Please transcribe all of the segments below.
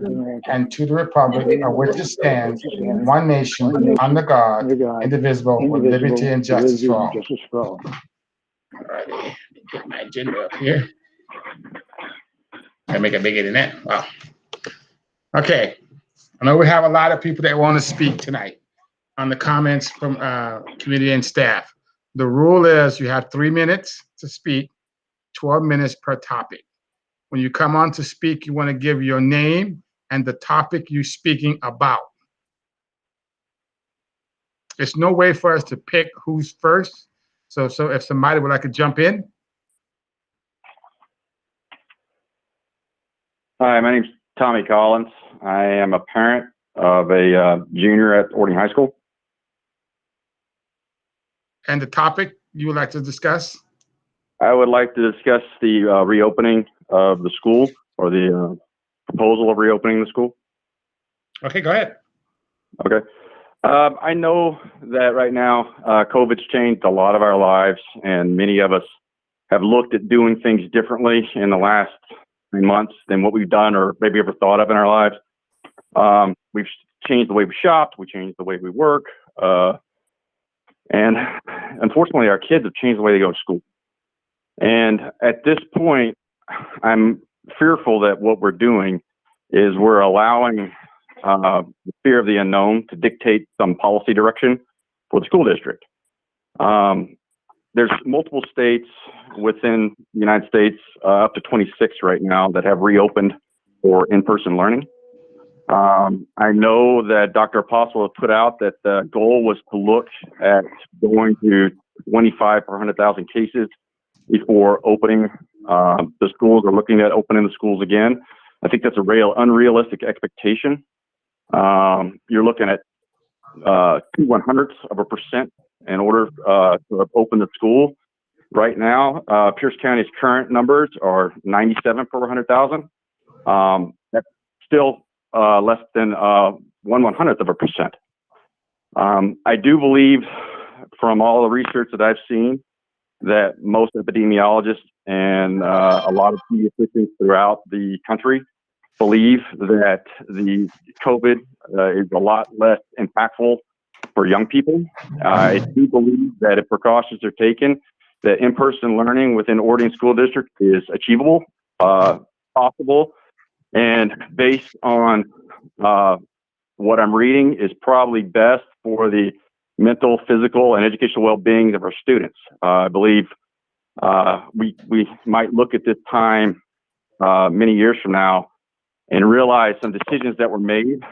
and to the republic for which it stands, one nation, under God, indivisible, with liberty and justice for all. All righty, get my agenda up here. I make it bigger than that. Wow. Okay. I know we have a lot of people that want to speak tonight on the comments from committee and staff. The rule is you have 3 minutes to speak, 12 minutes per topic. When you come on to speak, you want to give your name and the topic you're speaking about. There's no way for us to pick who's first. So if somebody would like to jump in. Hi, my name's Tommy Collins. I am a parent of a junior at Orting High School. And the topic you would like to discuss? I would like to discuss the reopening of the school, or the proposal of reopening the school. Okay, go ahead. Okay. I know that right now COVID's changed a lot of our lives, and many of us have looked at doing things differently in the last 3 months than what we've done or maybe ever thought of in our lives. We've changed the way we shopped, we changed the way we work, and unfortunately our kids have changed the way they go to school. And at this point, I'm fearful that what we're doing is we're allowing the fear of the unknown to dictate some policy direction for the school district. There's multiple states within the United States, up to 26 right now, that have reopened for in-person learning. I know that Dr. Apostle has put out that the goal was to look at going to 25 per 100,000 cases before opening the schools, or looking at opening the schools again. I think that's a unrealistic expectation. You're looking at 0.02% in order to open the school. Right now, Pierce County's current numbers are 97 per 100,000. That's still less than 1/100%. I do believe, from all the research that I've seen, that most epidemiologists and a lot of pediatricians throughout the country believe that the COVID is a lot less impactful for young people. I do believe that if precautions are taken, that in-person learning within Orting School District is achievable, possible, and based on what I'm reading, is probably best for the mental, physical, and educational well-being of our students. I believe we might look at this time many years from now and realize some decisions that were made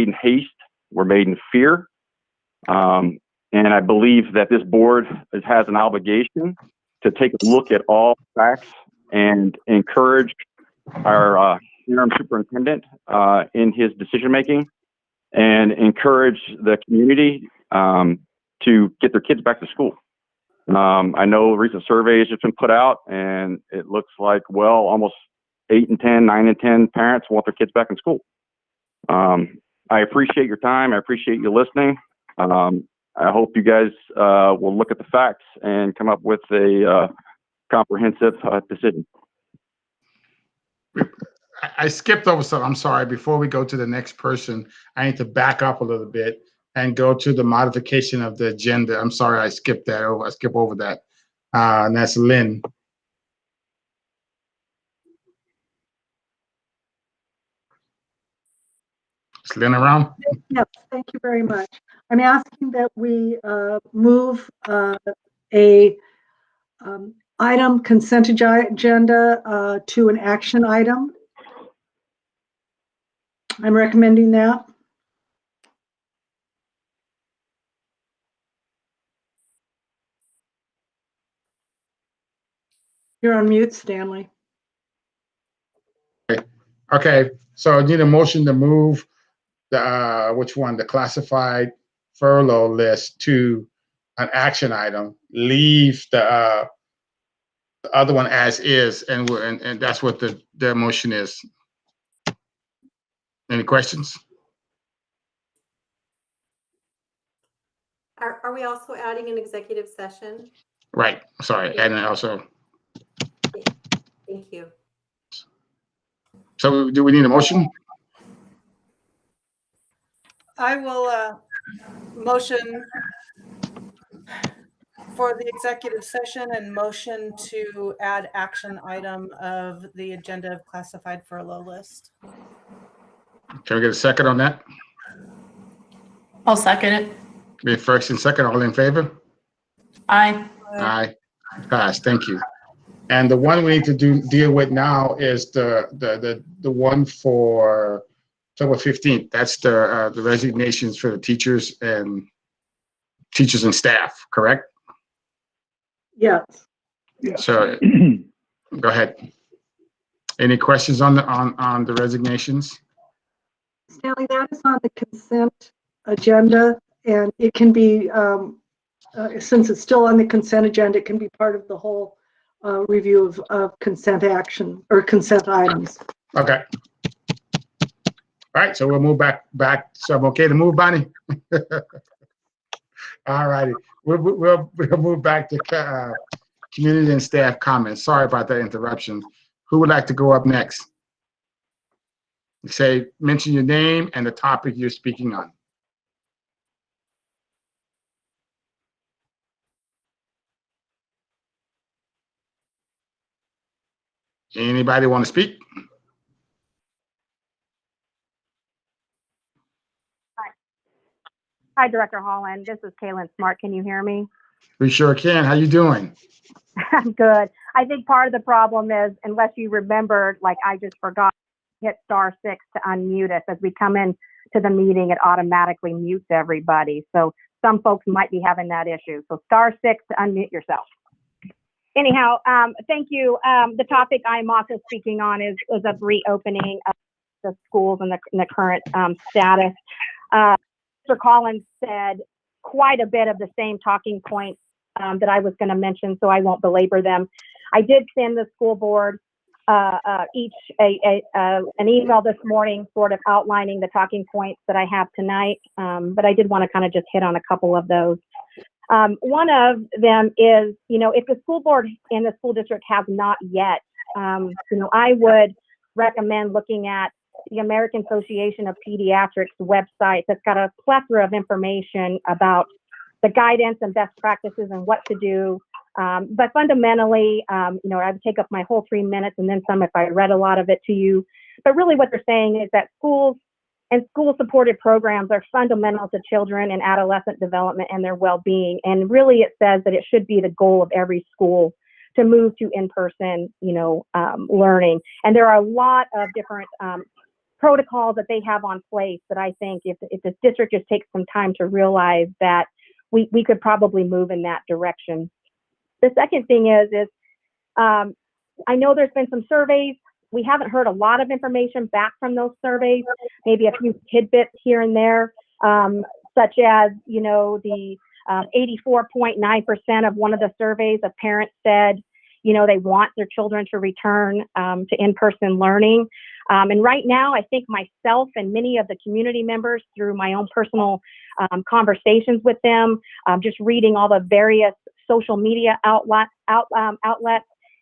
in haste, were made in fear. And I believe that this board has an obligation to take a look at all facts and encourage our interim superintendent in his decision-making, and encourage the community to get their kids back to school. I know recent surveys have been put out, and it looks like, well, almost 9 in 10 parents want their kids back in school. I appreciate your time. I appreciate you listening. I hope you guys will look at the facts and come up with a comprehensive decision. I skipped over something. I'm sorry. Before we go to the next person, I need to back up a little bit and go to the modification of the agenda. I'm sorry, I skipped that over. I skipped over that. And that's Lynn. Is Lynn around? Yes, thank you very much. I'm asking that we move a item consent agenda to an action item. I'm recommending that. You're on mute, Stanley. Okay, so I need a motion to move the which one? The classified furlough list to an action item. Leave the other one as is, and that's what the motion is. Any questions? Are we also adding an executive session? Right. Sorry, and also. Thank you. So do we need a motion? I will motion for the executive session and motion to add action item of the agenda of classified furlough list. Can we get a second on that? I'll second it. Be first and second, all in favor? Aye. Aye. Pass, thank you. And the one we need to deal with now is the one for October 15th. That's the resignations for the teachers and staff, correct? Yes. So go ahead. Any questions on the resignations? Stanley, that is on the consent agenda, and it can be, since it's still on the consent agenda, it can be part of the whole review of consent action or consent items. Okay. All right, so we'll move back. So I'm okay to move, Bonnie? All righty. We'll move back to community and staff comments. Sorry about that interruption. Who would like to go up next? Mention your name and the topic you're speaking on. Anybody want to speak? Hi, Director Holland. This is Kaylin Smart. Can you hear me? We sure can. How you doing? I'm good. I think part of the problem is, unless you remembered, like I just forgot, hit *6 to unmute us. As we come in to the meeting, it automatically mutes everybody. So some folks might be having that issue. So *6 to unmute yourself. Anyhow, thank you. The topic I'm also speaking on is of reopening of the schools and the current status. Mr. Collins said quite a bit of the same talking points that I was going to mention, so I won't belabor them. I did send the school board each an email this morning sort of outlining the talking points that I have tonight, but I did want to kind of just hit on a couple of those. One of them is, if the school board and the school district have not yet, I would recommend looking at the American Association of Pediatrics website that's got a plethora of information about the guidance and best practices and what to do. But fundamentally, I would take up my whole 3 minutes and then some if I read a lot of it to you. But really what they're saying is that schools and school-supported programs are fundamental to children and adolescent development and their well-being. And really it says that it should be the goal of every school to move to in-person, learning. And there are a lot of different protocols that they have on place that I think if the district just takes some time to realize that we could probably move in that direction. The second thing is I know there's been some surveys. We haven't heard a lot of information back from those surveys, maybe a few tidbits here and there, such as, the 84.9% of one of the surveys of parents said, they want their children to return to in-person learning. And right now, I think myself and many of the community members, through my own personal conversations with them, just reading all the various social media outlets,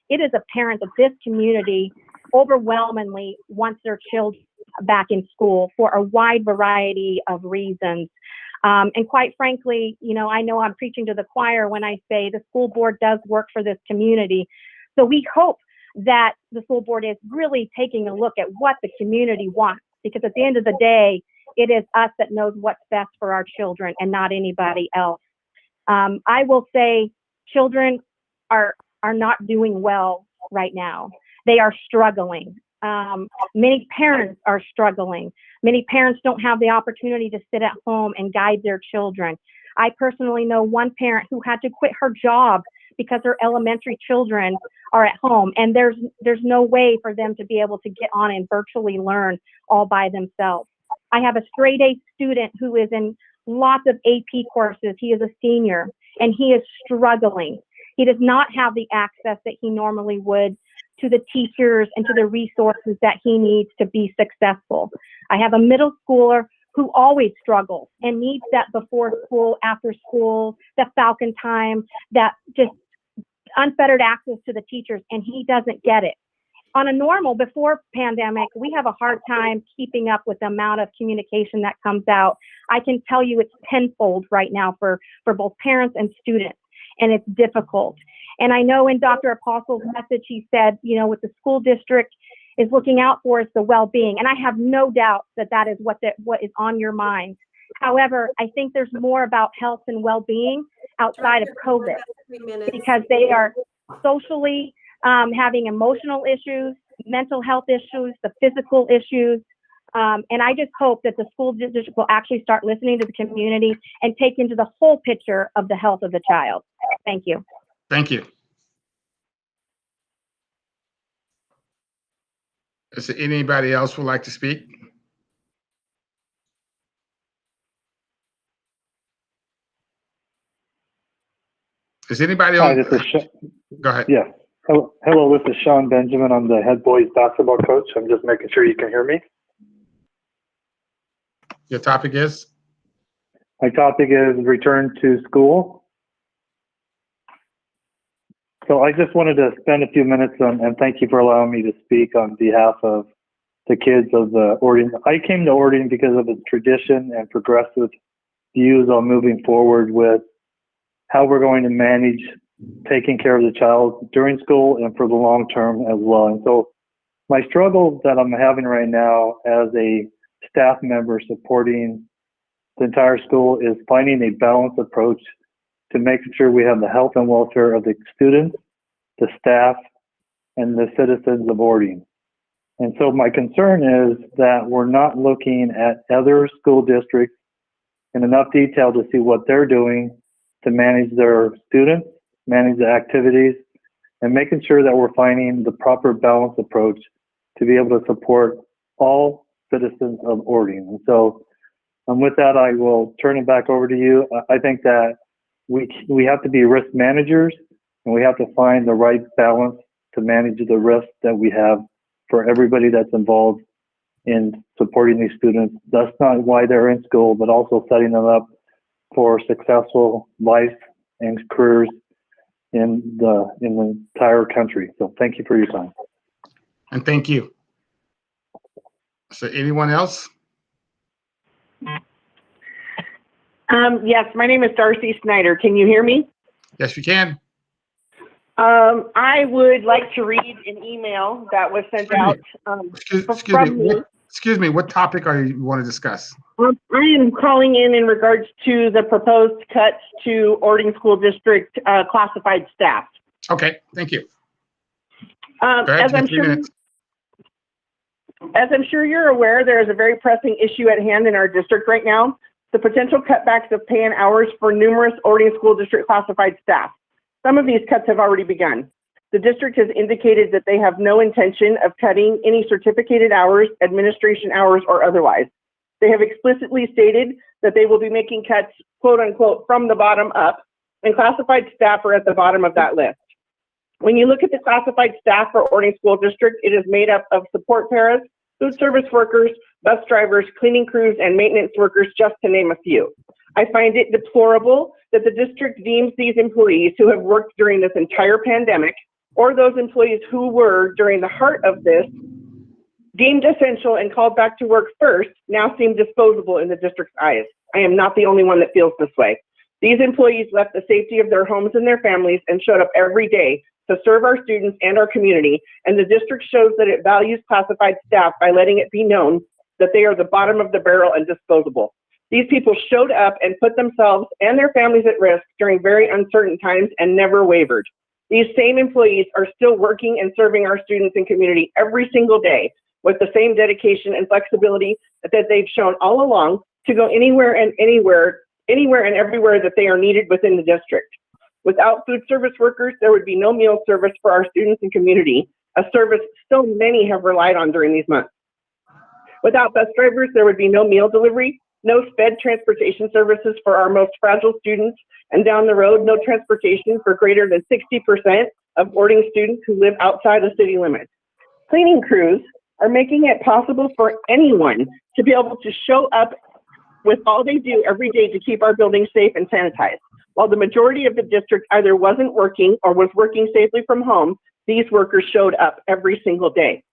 it is apparent that this community overwhelmingly wants their children back in school for a wide variety of reasons. And quite frankly, I know I'm preaching to the choir when I say the school board does work for this community. So we hope that the school board is really taking a look at what the community wants, because at the end of the day, it is us that knows what's best for our children and not anybody else. I will say children are not doing well right now. They are struggling. Many parents are struggling. Many parents don't have the opportunity to sit at home and guide their children. I personally know one parent who had to quit her job because her elementary children are at home, and there's no way for them to be able to get on and virtually learn all by themselves. I have a straight A student who is in lots of AP courses. He is a senior, and he is struggling. He does not have the access that he normally would to the teachers and to the resources that he needs to be successful. I have a middle schooler who always struggles and needs that before school, after school, the Falcon time, that just unfettered access to the teachers, and he doesn't get it. on a normal before pandemic, we have a hard time keeping up with the amount of communication that comes out. I can tell you it's tenfold right now for both parents and students, and it's difficult. And I know in Dr. Apostle's message, he said, you know, what the school district is looking out for is the well-being. And I have no doubt that that is what is on your mind. However, I think there's more about health and well-being outside of COVID, 3 minutes. because they are socially having emotional issues, mental health issues, the physical issues. And I just hope that the school district will actually start listening to the community and take into the whole picture of the health of the child. Thank you. Thank you. Is there anybody else who would like to speak? Is anybody Hi, on? this is Go ahead. yeah. Hello, this is Sean Benjamin. I'm the head boys basketball coach. I'm just making sure you can hear me. Your topic is? My topic is return to school. So I just wanted to spend a few minutes on, and thank you for allowing me to speak on behalf of the kids of the Ordian. I came to Ordian because of its tradition and progressive views on moving forward with how we're going to manage taking care of the child during school and for the long term as well. And so my struggle that I'm having right now as a staff member supporting the entire school is finding a balanced approach to making sure we have the health and welfare of the students, the staff, and the citizens of Ordian. And so my concern is that we're not looking at other school districts in enough detail to see what they're doing to manage their students, manage the activities, and making sure that we're finding the proper balanced approach to be able to support all citizens of Ordian. And so with that, I will turn it back over to you. I think that we have to be risk managers, and we have to find the right balance to manage the risk that we have for everybody that's involved in supporting these students. That's not why they're in school, but also setting them up for successful life and careers in the entire country. So thank you for your time. And thank you. So anyone else? Yes, my name is Darcy Snyder. Can you hear me? Yes, you can. I would like to read an email that was sent out from me. Excuse me, what topic you want to discuss? I am calling in regards to the proposed cuts to Ordian School District classified staff. Okay, thank you. Go ahead, as I'm sure you're aware, there is a very pressing issue at hand in our district right now: the potential cutbacks of pay and hours for numerous Ordian School District classified staff. Some of these cuts have already begun. The district has indicated that they have no intention of cutting any certificated hours, administration hours, or otherwise. They have explicitly stated that they will be making cuts, quote unquote, from the bottom up, and classified staff are at the bottom of that list. When you look at the classified staff for Ordian School District, it is made up of support paras, food service workers, bus drivers, cleaning crews, and maintenance workers, just to name a few. I find it deplorable that the district deems these employees who have worked during this entire pandemic, or those employees who were during the heart of this, deemed essential and called back to work first, now seem disposable in the district's eyes. I am not the only one that feels this way. These employees left the safety of their homes and their families and showed up every day to serve our students and our community, and the district shows that it values classified staff by letting it be known that they are the bottom of the barrel and disposable. These people showed up and put themselves and their families at risk during very uncertain times and never wavered. These same employees are still working and serving our students and community every single day with the same dedication and flexibility that they've shown all along to go anywhere and everywhere that they are needed within the district. Without food service workers, there would be no meal service for our students and community, a service so many have relied on during these months. Without bus drivers, there would be no meal delivery, no sped transportation services for our most fragile students, and down the road, no transportation for greater than 60% of boarding students who live outside the city limits. Cleaning crews are making it possible for anyone to be able to show up with all they do every day to keep our buildings safe and sanitized. While the majority of the district either wasn't working or was working safely from home, these workers showed up every single day.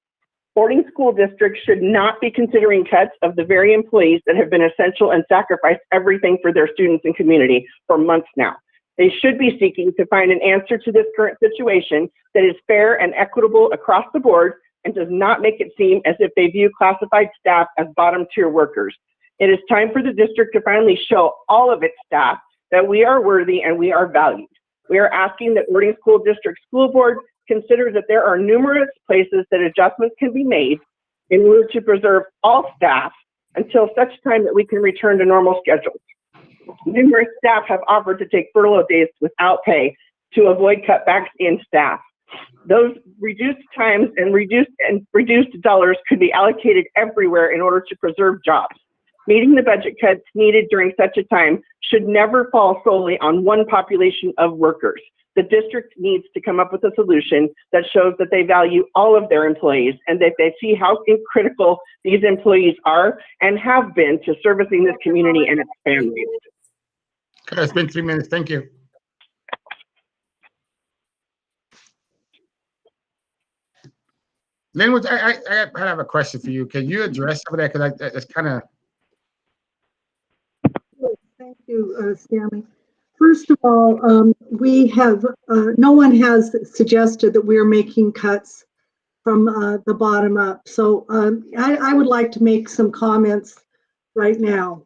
Boarding school districts should not be considering cuts of the very employees that have been essential and sacrificed everything for their students and community for months now. They should be seeking to find an answer to this current situation that is fair and equitable across the board and does not make it seem as if they view classified staff as bottom tier workers. It is time for the district to finally show all of its staff that we are worthy and we are valued. We are asking that Orting School District School Board consider that there are numerous places that adjustments can be made in order to preserve all staff until such time that we can return to normal schedules. Numerous staff have offered to take furlough days without pay to avoid cutbacks in staff. Those reduced times and reduced dollars could be allocated everywhere in order to preserve jobs. Meeting the budget cuts needed during such a time should never fall solely on one population of workers. The district needs to come up with a solution that shows that they value all of their employees and that they see how critical these employees are and have been to servicing this community and its families. Okay, it's been 3 minutes. Thank you. Lynn, I have a question for you. Can you address some of that? Because it's kind of. Thank you, Sammy. First of all, we have, no one has suggested that we're making cuts from the bottom up. So I would like to make some comments right now.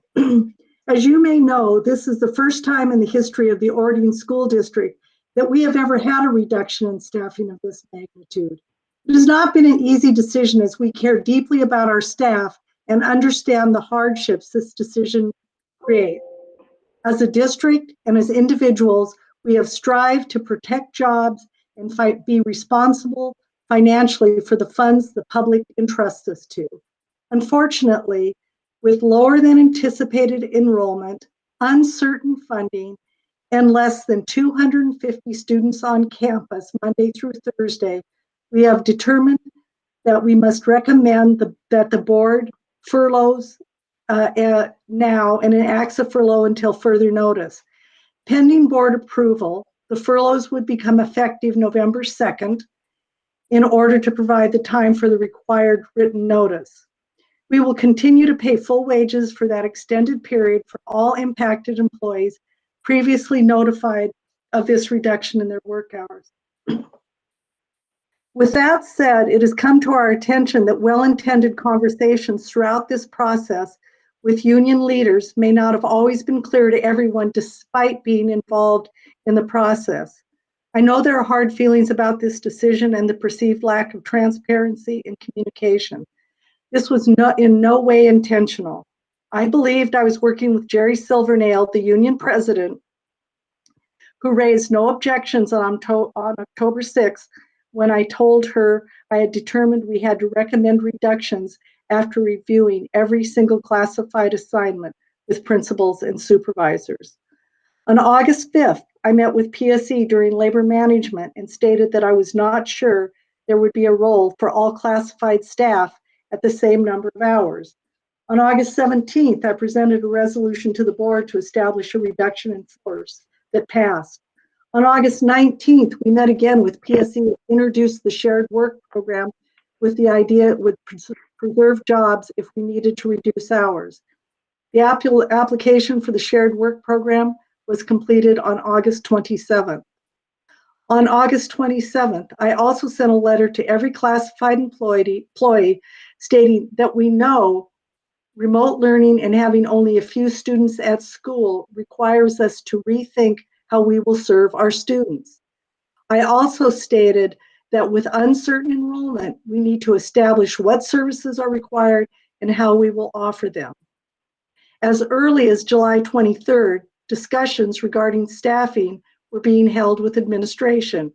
As you may know, this is the first time in the history of the Orting School District that we have ever had a reduction in staffing of this magnitude. It has not been an easy decision as we care deeply about our staff and understand the hardships this decision creates. As a district and as individuals, we have strived to protect jobs and be responsible financially for the funds the public entrusts us to. Unfortunately, with lower than anticipated enrollment, uncertain funding, and less than 250 students on campus Monday through Thursday, we have determined that we must recommend that the board furloughs now and enacts a furlough until further notice. Pending board approval, the furloughs would become effective November 2nd in order to provide the time for the required written notice. We will continue to pay full wages for that extended period for all impacted employees previously notified of this reduction in their work hours. With that said, it has come to our attention that well-intended conversations throughout this process with union leaders may not have always been clear to everyone despite being involved in the process. I know there are hard feelings about this decision and the perceived lack of transparency and communication. This was in no way intentional. I believed I was working with Jerry Silvernail, the union president, who raised no objections on October 6th when I told her I had determined we had to recommend reductions after reviewing every single classified assignment with principals and supervisors. On August 5th, I met with PSE during labor management and stated that I was not sure there would be a role for all classified staff at the same number of hours. On August 17th, I presented a resolution to the board to establish a reduction in force that passed. On August 19th, we met again with PSE and introduced the shared work program with the idea it would preserve jobs if we needed to reduce hours. The application for the shared work program was completed on August 27th. On August 27th, I also sent a letter to every classified employee stating that we know remote learning and having only a few students at school requires us to rethink how we will serve our students. I also stated that with uncertain enrollment, we need to establish what services are required and how we will offer them. As early as July 23rd, discussions regarding staffing were being held with administration,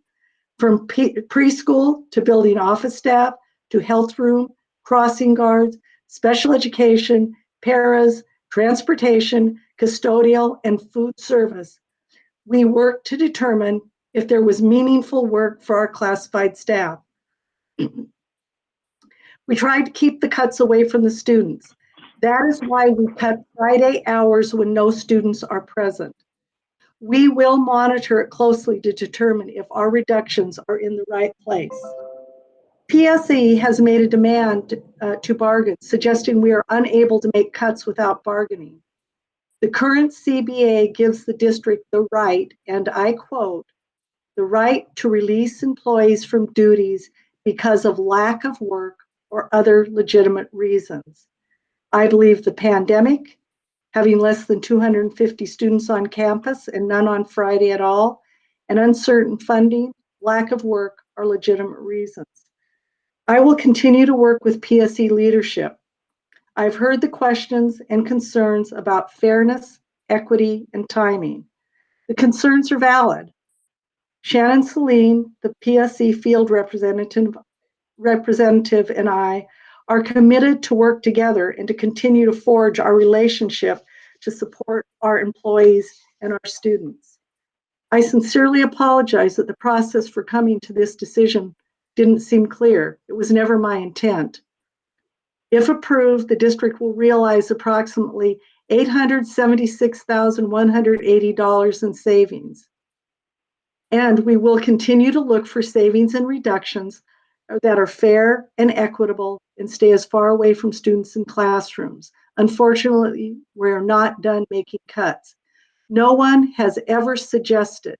from preschool to building office staff to health room, crossing guards, special education, paras, transportation, custodial, and food service. We worked to determine if there was meaningful work for our classified staff. We tried to keep the cuts away from the students. That is why we cut Friday hours when no students are present. We will monitor it closely to determine if our reductions are in the right place. PSE has made a demand to bargain, suggesting we are unable to make cuts without bargaining. The current CBA gives the district the right, and I quote, the right to release employees from duties because of lack of work or other legitimate reasons. I believe the pandemic, having less than 250 students on campus and none on Friday at all, and uncertain funding, lack of work are legitimate reasons. I will continue to work with PSE leadership. I've heard the questions and concerns about fairness, equity, and timing. The concerns are valid. Shannon Celine, the PSE field representative, and I are committed to work together and to continue to forge our relationship to support our employees and our students. I sincerely apologize that the process for coming to this decision didn't seem clear. It was never my intent. If approved, the district will realize approximately $876,180 in savings. And we will continue to look for savings and reductions that are fair and equitable and stay as far away from students in classrooms. Unfortunately, we're not done making cuts. No one has ever suggested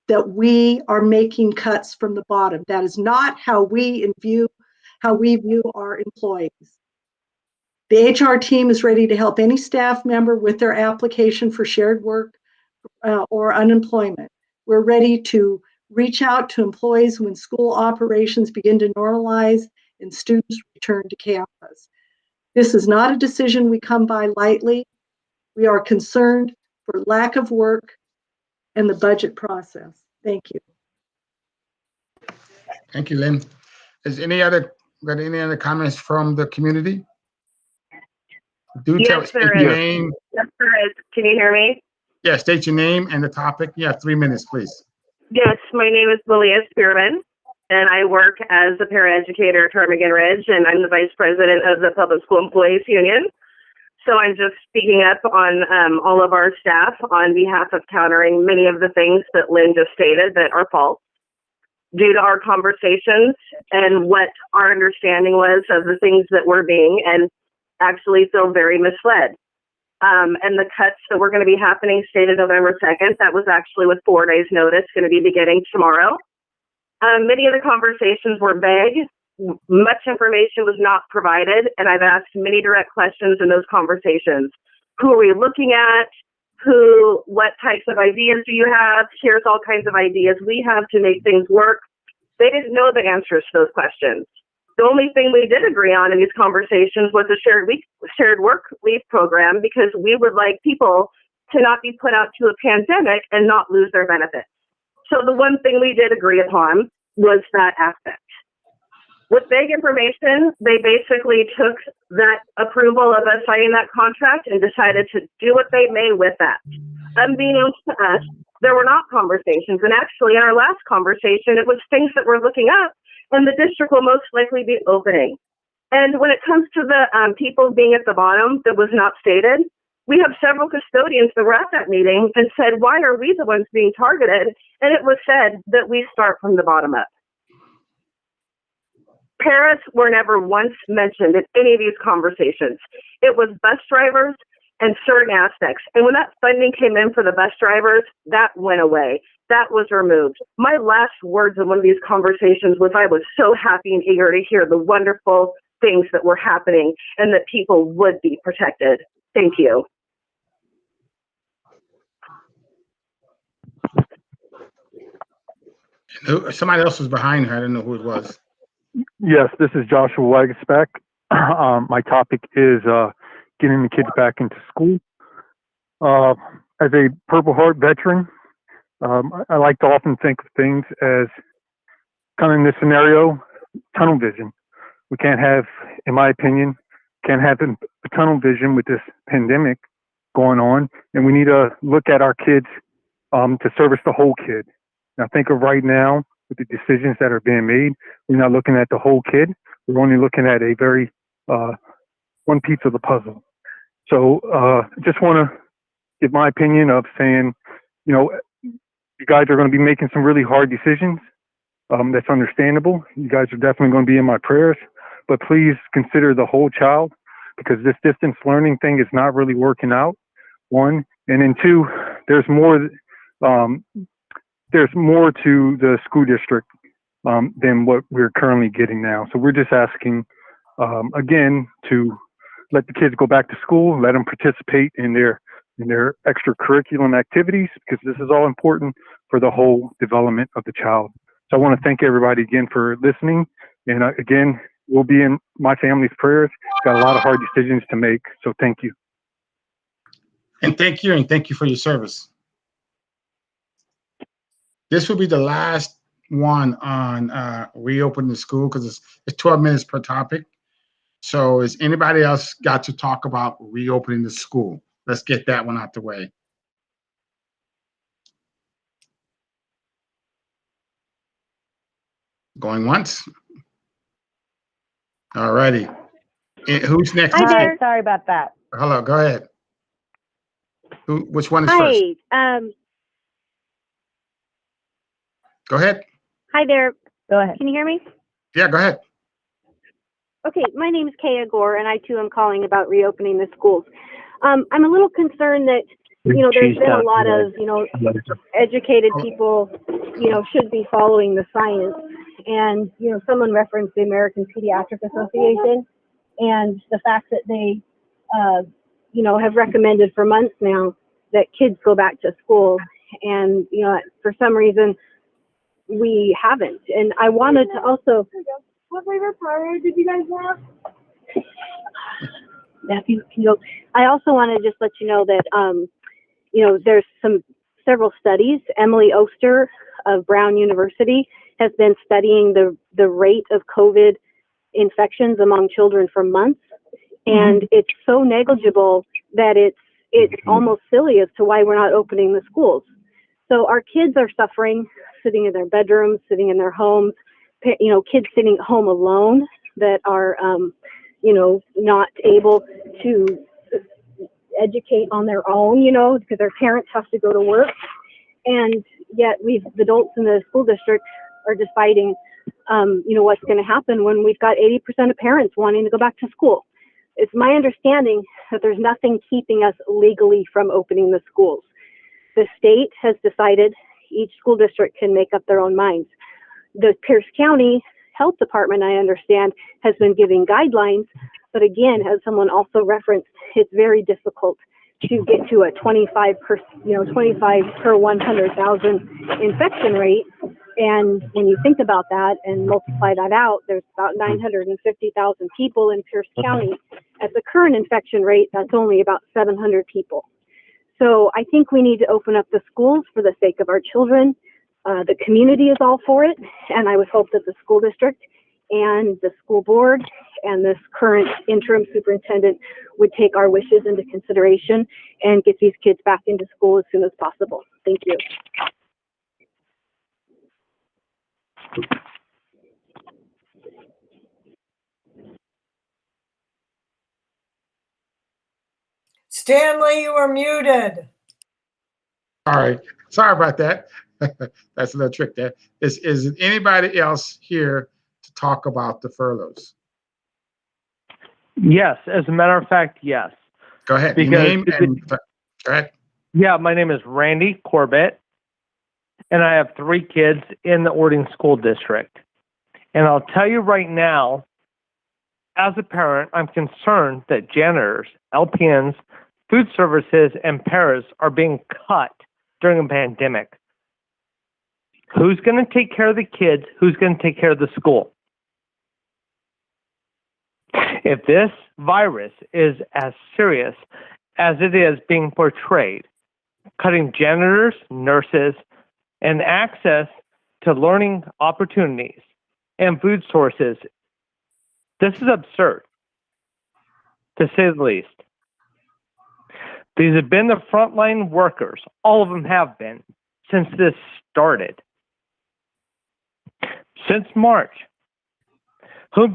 that we are making cuts from the bottom. That is not how we view our employees. The HR team is ready to help any staff member with their application for shared work or unemployment. We're ready to reach out to employees when school operations begin to normalize and students return to campus. This is not a decision we come by lightly. We are concerned for lack of work and the budget process. Thank you. Thank you, Lynn. Is any other comments from the community? Yes, state there your is. name. Yes, there is. Can you hear me? Yeah, state your name and the topic. You have 3 minutes, please. Yes, my name is Lilia Spearman, and I work as a paraeducator at Ptarmigan Ridge, and I'm the vice president of the Public School Employees Union. So I'm just speaking up on all of our staff on behalf of countering many of the things that Lynn just stated that are false. Due to our conversations and what our understanding was of the things that were being and actually feel very misled. And the cuts that were going to be happening stated November 2nd, that was actually with 4 days notice, going to be beginning tomorrow. Many of the conversations were vague. Much information was not provided, and I've asked many direct questions in those conversations. Who are we looking at? What types of ideas do you have? Here's all kinds of ideas we have to make things work. They didn't know the answers to those questions. The only thing we did agree on in these conversations was a shared work leave program, because we would like people to not be put out to a pandemic and not lose their benefits. So the one thing we did agree upon was that aspect. With vague information, they basically took that approval of us signing that contract and decided to do what they may with that. Unbeknownst to us, there were not conversations. And actually, in our last conversation, it was things that we're looking up and the district will most likely be opening. And when it comes to the people being at the bottom that was not stated, we have several custodians that were at that meeting and said, why are we the ones being targeted? And it was said that we start from the bottom up. Parents were never once mentioned in any of these conversations. It was bus drivers and certain aspects. And when that funding came in for the bus drivers, that went away. That was removed. My last words in one of these conversations was I was so happy and eager to hear the wonderful things that were happening and that people would be protected. Thank you. Somebody else was behind her. I don't know who it was. Yes, this is Joshua Wagespeck. My topic is getting the kids back into school. As a Purple Heart veteran, I like to often think of things as kind of in this scenario, tunnel vision. We can't have, in my opinion, a tunnel vision with this pandemic going on, and we need to look at our kids to service the whole kid. Now think of right now with the decisions that are being made, we're not looking at the whole kid. We're only looking at a very one piece of the puzzle. So just want to give my opinion of saying, you know, you guys are going to be making some really hard decisions. That's understandable. You guys are definitely going to be in my prayers, but please consider the whole child, because this distance learning thing is not really working out. One, and then two, there's more to the school district than what we're currently getting now. So we're just asking, again, to let the kids go back to school, let them participate in their extracurricular activities, because this is all important for the whole development of the child. So I want to thank everybody again for listening. And again, we'll be in my family's prayers. Got a lot of hard decisions to make. So thank you. And thank you for your service. This will be the last one on reopening the school, because it's 12 minutes per topic. So is anybody else got to talk about reopening the school? Let's get that one out the way. Going once. All righty. Who's next? Hi there. Sorry about that. Hello, go ahead. Which one is first? Hi. Go ahead. Hi there. Go ahead. Can you hear me? Yeah, go ahead. Okay, my name is Kaya Gore, and I too am calling about reopening the schools. I'm a little concerned that, there's been a lot of, educated people, should be following the science. And, someone referenced the American Pediatric Association and the fact that they, have recommended for months now that kids go back to school. And, for some reason, we haven't. And I wanted to also... What flavor powder did you guys have? Matthew, can you go? I also want to just let you know that, there's several studies. Emily Oster of Brown University has been studying the rate of COVID infections among children for months. And it's so negligible that it's almost silly as to why we're not opening the schools. So our kids are suffering, sitting in their bedrooms, sitting in their homes, kids sitting at home alone that are, not able to educate on their own, because their parents have to go to work. And yet the adults in the school district are deciding, what's going to happen when we've got 80% of parents wanting to go back to school. It's my understanding that there's nothing keeping us legally from opening the schools. The state has decided each school district can make up their own minds. The Pierce County Health Department, I understand, has been giving guidelines, but again, as someone also referenced, it's very difficult to get to a 25 per 100,000 infection rate. And when you think about that and multiply that out, there's about 950,000 people in Pierce County. At the current infection rate, that's only about 700 people. So I think we need to open up the schools for the sake of our children. The community is all for it, and I would hope that the school district and the school board and this current interim superintendent would take our wishes into consideration and get these kids back into school as soon as possible. Thank you. Stanley, you are muted. All right. Sorry about that. That's a little trick there. Is anybody else here to talk about the furloughs? Yes, as a matter of fact, yes. Go ahead. Because Name and go ahead. Yeah, my name is Randy Corbett, and I have 3 kids in the Orting School District. And I'll tell you right now, as a parent, I'm concerned that janitors, LPNs, food services, and paras are being cut during a pandemic. Who's going to take care of the kids? Who's going to take care of the school? If this virus is as serious as it is being portrayed, cutting janitors, nurses, and access to learning opportunities and food sources, this is absurd, to say the least. These have been the frontline workers. All of them have been since this started. Since March. Who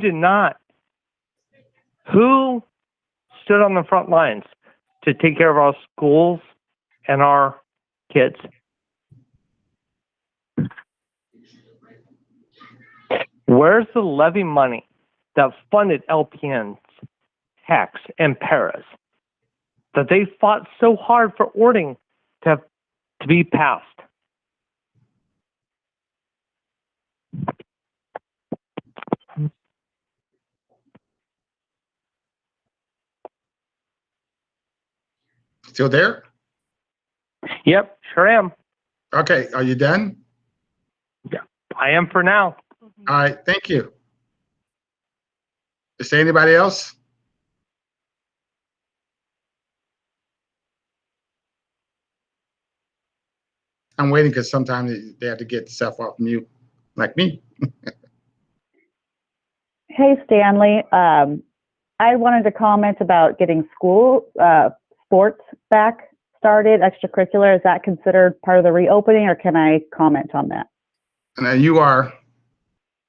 stood on the front lines to take care of our schools and our kids. Where's the levy money that funded LPNs, TACs, and paras that they fought so hard for Orting to be passed? Still there? Yep, sure am. Okay, are you done? Yeah, I am for now. All right, thank you. Is there anybody else? I'm waiting because sometimes they have to get stuff off mute, like me. Hey, Stanley. I wanted to comment about getting school sports back started, extracurricular. Is that considered part of the reopening, or can I comment on that? And you are?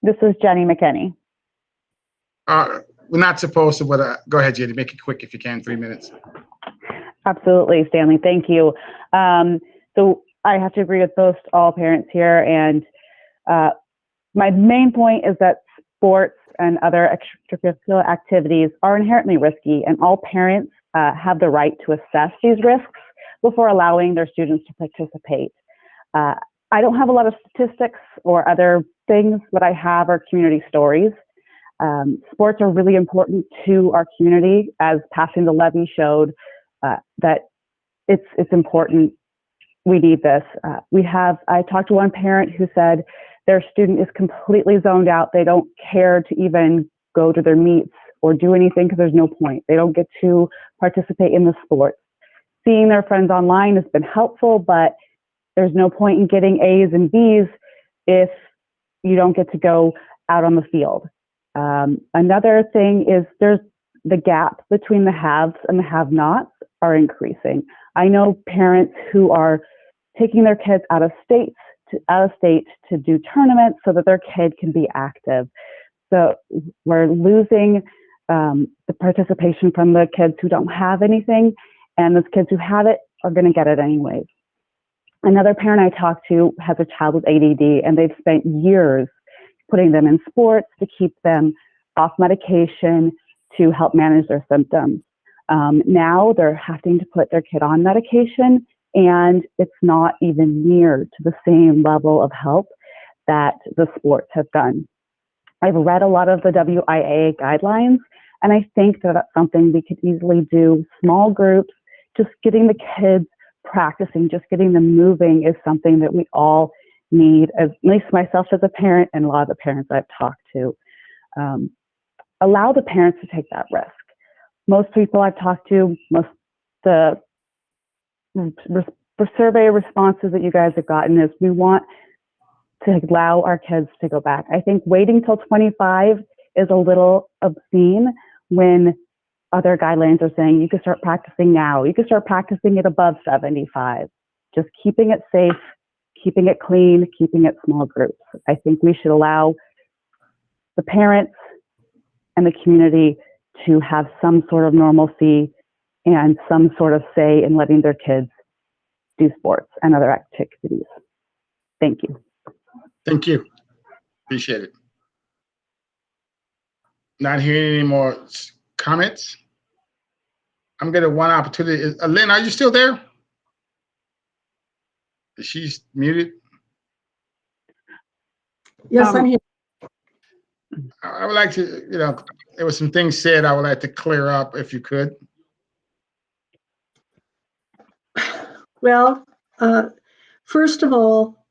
This is Jenny McKinney. We're not supposed to, but go ahead, Jenny. Make it quick if you can, 3 minutes. Absolutely, Stanley. Thank you. So I have to agree with all parents here. And my main point is that sports and other extracurricular activities are inherently risky, and all parents have the right to assess these risks before allowing their students to participate. I don't have a lot of statistics or other things. What I have are community stories. Sports are really important to our community, as passing the levy showed that it's important. We need this. I talked to one parent who said their student is completely zoned out. They don't care to even go to their meets or do anything because there's no point. They don't get to participate in the sports. Seeing their friends online has been helpful, but there's no point in getting A's and B's if you don't get to go out on the field. Another thing is there's the gap between the haves and the have-nots are increasing. I know parents who are taking their kids out of state to do tournaments so that their kid can be active. So we're losing the participation from the kids who don't have anything, and those kids who have it are going to get it anyways. Another parent I talked to has a child with ADD, and they've spent years putting them in sports to keep them off medication to help manage their symptoms. Now they're having to put their kid on medication, and it's not even near to the same level of help that the sports have done. I've read a lot of the WIA guidelines, and I think that that's something we could easily do. Small groups, just getting the kids practicing, just getting them moving is something that we all need, at least myself as a parent and a lot of the parents I've talked to. Allow the parents to take that risk. Most people I've talked to, the survey responses that you guys have gotten is we want to allow our kids to go back. I think waiting till 25 is a little obscene when other guidelines are saying you can start practicing now. You can start practicing it above 75. Just keeping it safe, keeping it clean, keeping it small groups. I think we should allow the parents and the community to have some sort of normalcy and some sort of say in letting their kids do sports and other activities. Thank you. Thank you. Appreciate it. Not hearing any more comments. I'm getting one opportunity. Lynn, are you still there? She's muted. Yes, I'm here. I would like to, there were some things said I would like to clear up if you could. Well, first of all,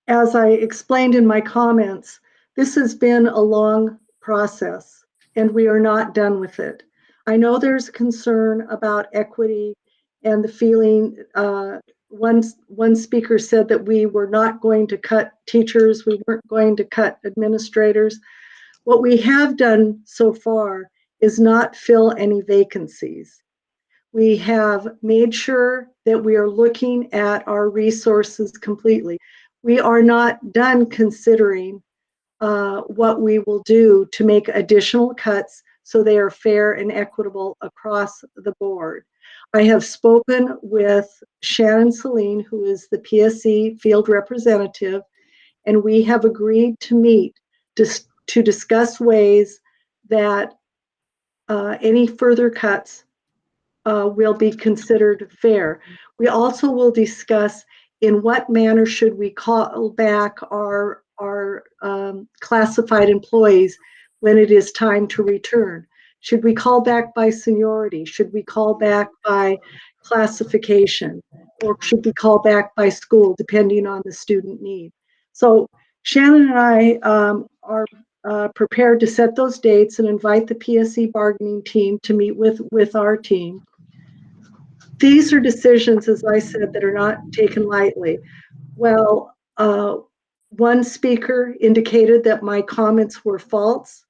as I explained in my comments, this has been a long process and we are not done with it. I know there's concern about equity and the feeling, one speaker said that we were not going to cut teachers, we weren't going to cut administrators. What we have done so far is not fill any vacancies. We have made sure that we are looking at our resources completely. We are not done considering what we will do to make additional cuts so they are fair and equitable across the board. I have spoken with Shannon Celine, who is the PSC field representative, and we have agreed to meet to discuss ways that any further cuts will be considered fair. We also will discuss in what manner should we call back our classified employees when it is time to return. Should we call back by seniority? Should we call back by classification? Or should we call back by school, depending on the student need? So Shannon and I are prepared to set those dates and invite the PSC bargaining team to meet with our team. These are decisions, as I said, that are not taken lightly. Well, one speaker indicated that my comments were false.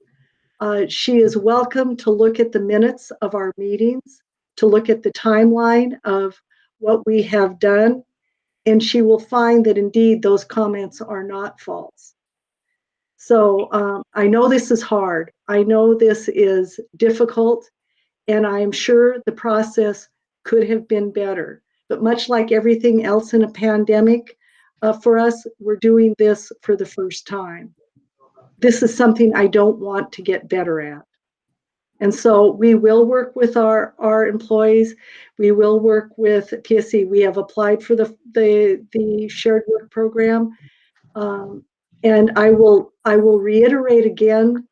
She is welcome to look at the minutes of our meetings, to look at the timeline of what we have done, and she will find that indeed those comments are not false. So I know this is hard. I know this is difficult, and I am sure the process could have been better. But much like everything else in a pandemic, for us, we're doing this for the first time. This is something I don't want to get better at. And so we will work with our employees. We will work with PSC. We have applied for the shared work program. And I will reiterate again,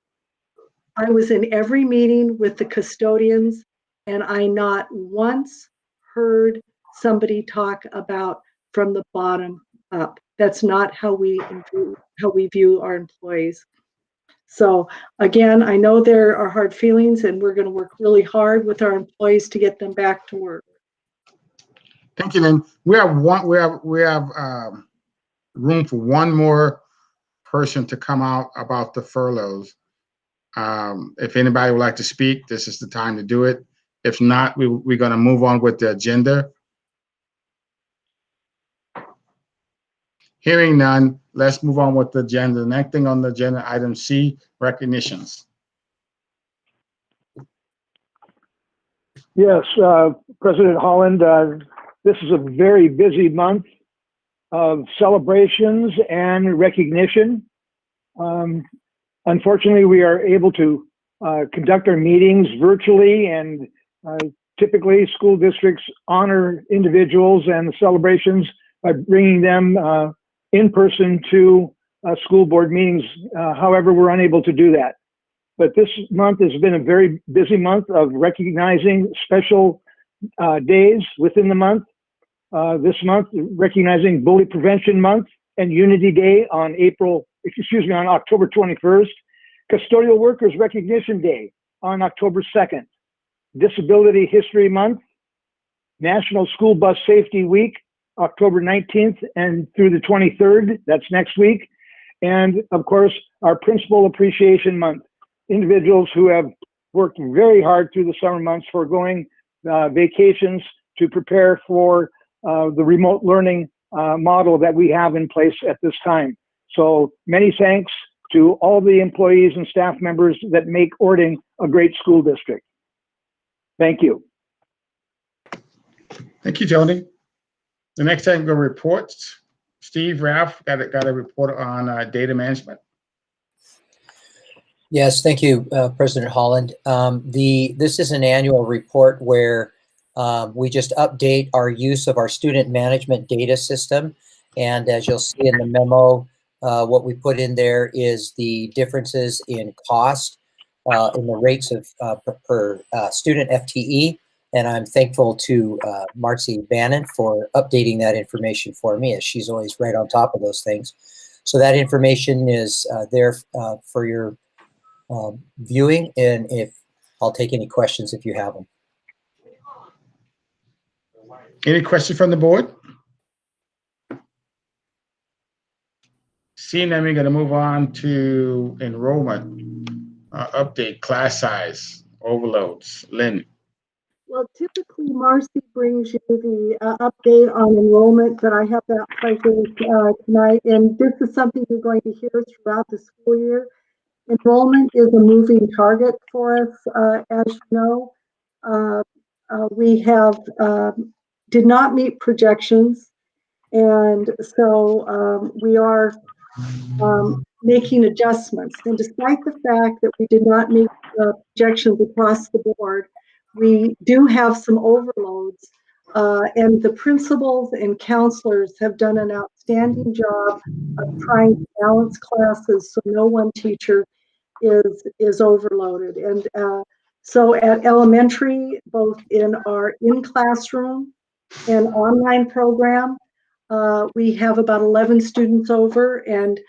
I was in every meeting with the custodians, and I not once heard somebody talk about from the bottom up. That's not how we view our employees. So again, I know there are hard feelings, and we're going to work really hard with our employees to get them back to work. Thank you, Lynn. We have room for one more person to come out about the furloughs. If anybody would like to speak, this is the time to do it. If not, we're going to move on with the agenda. Hearing none, let's move on with the agenda. The next thing on the agenda, item C, recognitions. Yes, President Holland, this is a very busy month of celebrations and recognition. Unfortunately, we are able to conduct our meetings virtually, and typically school districts honor individuals and the celebrations by bringing them in person to school board meetings. However, we're unable to do that. But this month has been a very busy month of recognizing special days within the month. This month, recognizing Bully Prevention Month and Unity Day on October 21st. Custodial Workers Recognition Day on October 2nd. Disability History Month. National School Bus Safety Week, October 19th and through the 23rd. That's next week. And of course, our Principal Appreciation Month. Individuals who have worked very hard through the summer months, foregoing vacations to prepare for the remote learning model that we have in place at this time. So many thanks to all the employees and staff members that make Orting a great school district. Thank you. Thank you, Tony. The next time go reports. Steve, Ralph got a report on data management. Yes, thank you, President Holland. This is an annual report where we just update our use of our student management data system. And as you'll see in the memo, what we put in there is the differences in cost in the rates of per student FTE. And I'm thankful to Marcy Bannon for updating that information for me, as she's always right on top of those things. So that information is there for your viewing, and I'll take any questions if you have them. Any questions from the board? Seeing that, we're going to move on to enrollment update, class size, overloads. Lynn. Well, typically Marcy brings you the update on enrollment, but I have that pleasure tonight, and this is something you're going to hear throughout the school year. Enrollment is a moving target for us, as you know. We have did not meet projections, and so we are making adjustments. And despite the fact that we did not meet projections across the board, we do have some overloads, and the principals and counselors have done an outstanding job of trying to balance classes so no one teacher is overloaded. And so at elementary, both in our in-classroom and online program, we have about 11 students over, and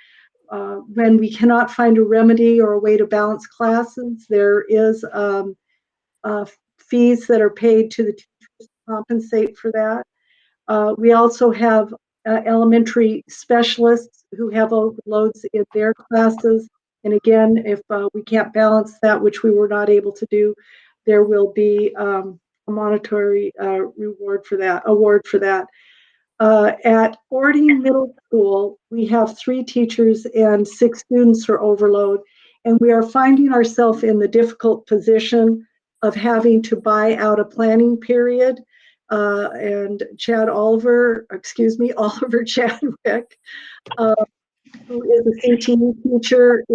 when we cannot find a remedy or a way to balance classes, there is fees that are paid to the teachers to compensate for that. We also have elementary specialists who have overloads in their classes. And again, if we can't balance that, which we were not able to do, there will be a monetary award for that. At Ording Middle School, we have 3 teachers and 6 students are overload, and we are finding ourselves in the difficult position of having to buy out a planning period. And Oliver Chadwick, who is a CTE teacher,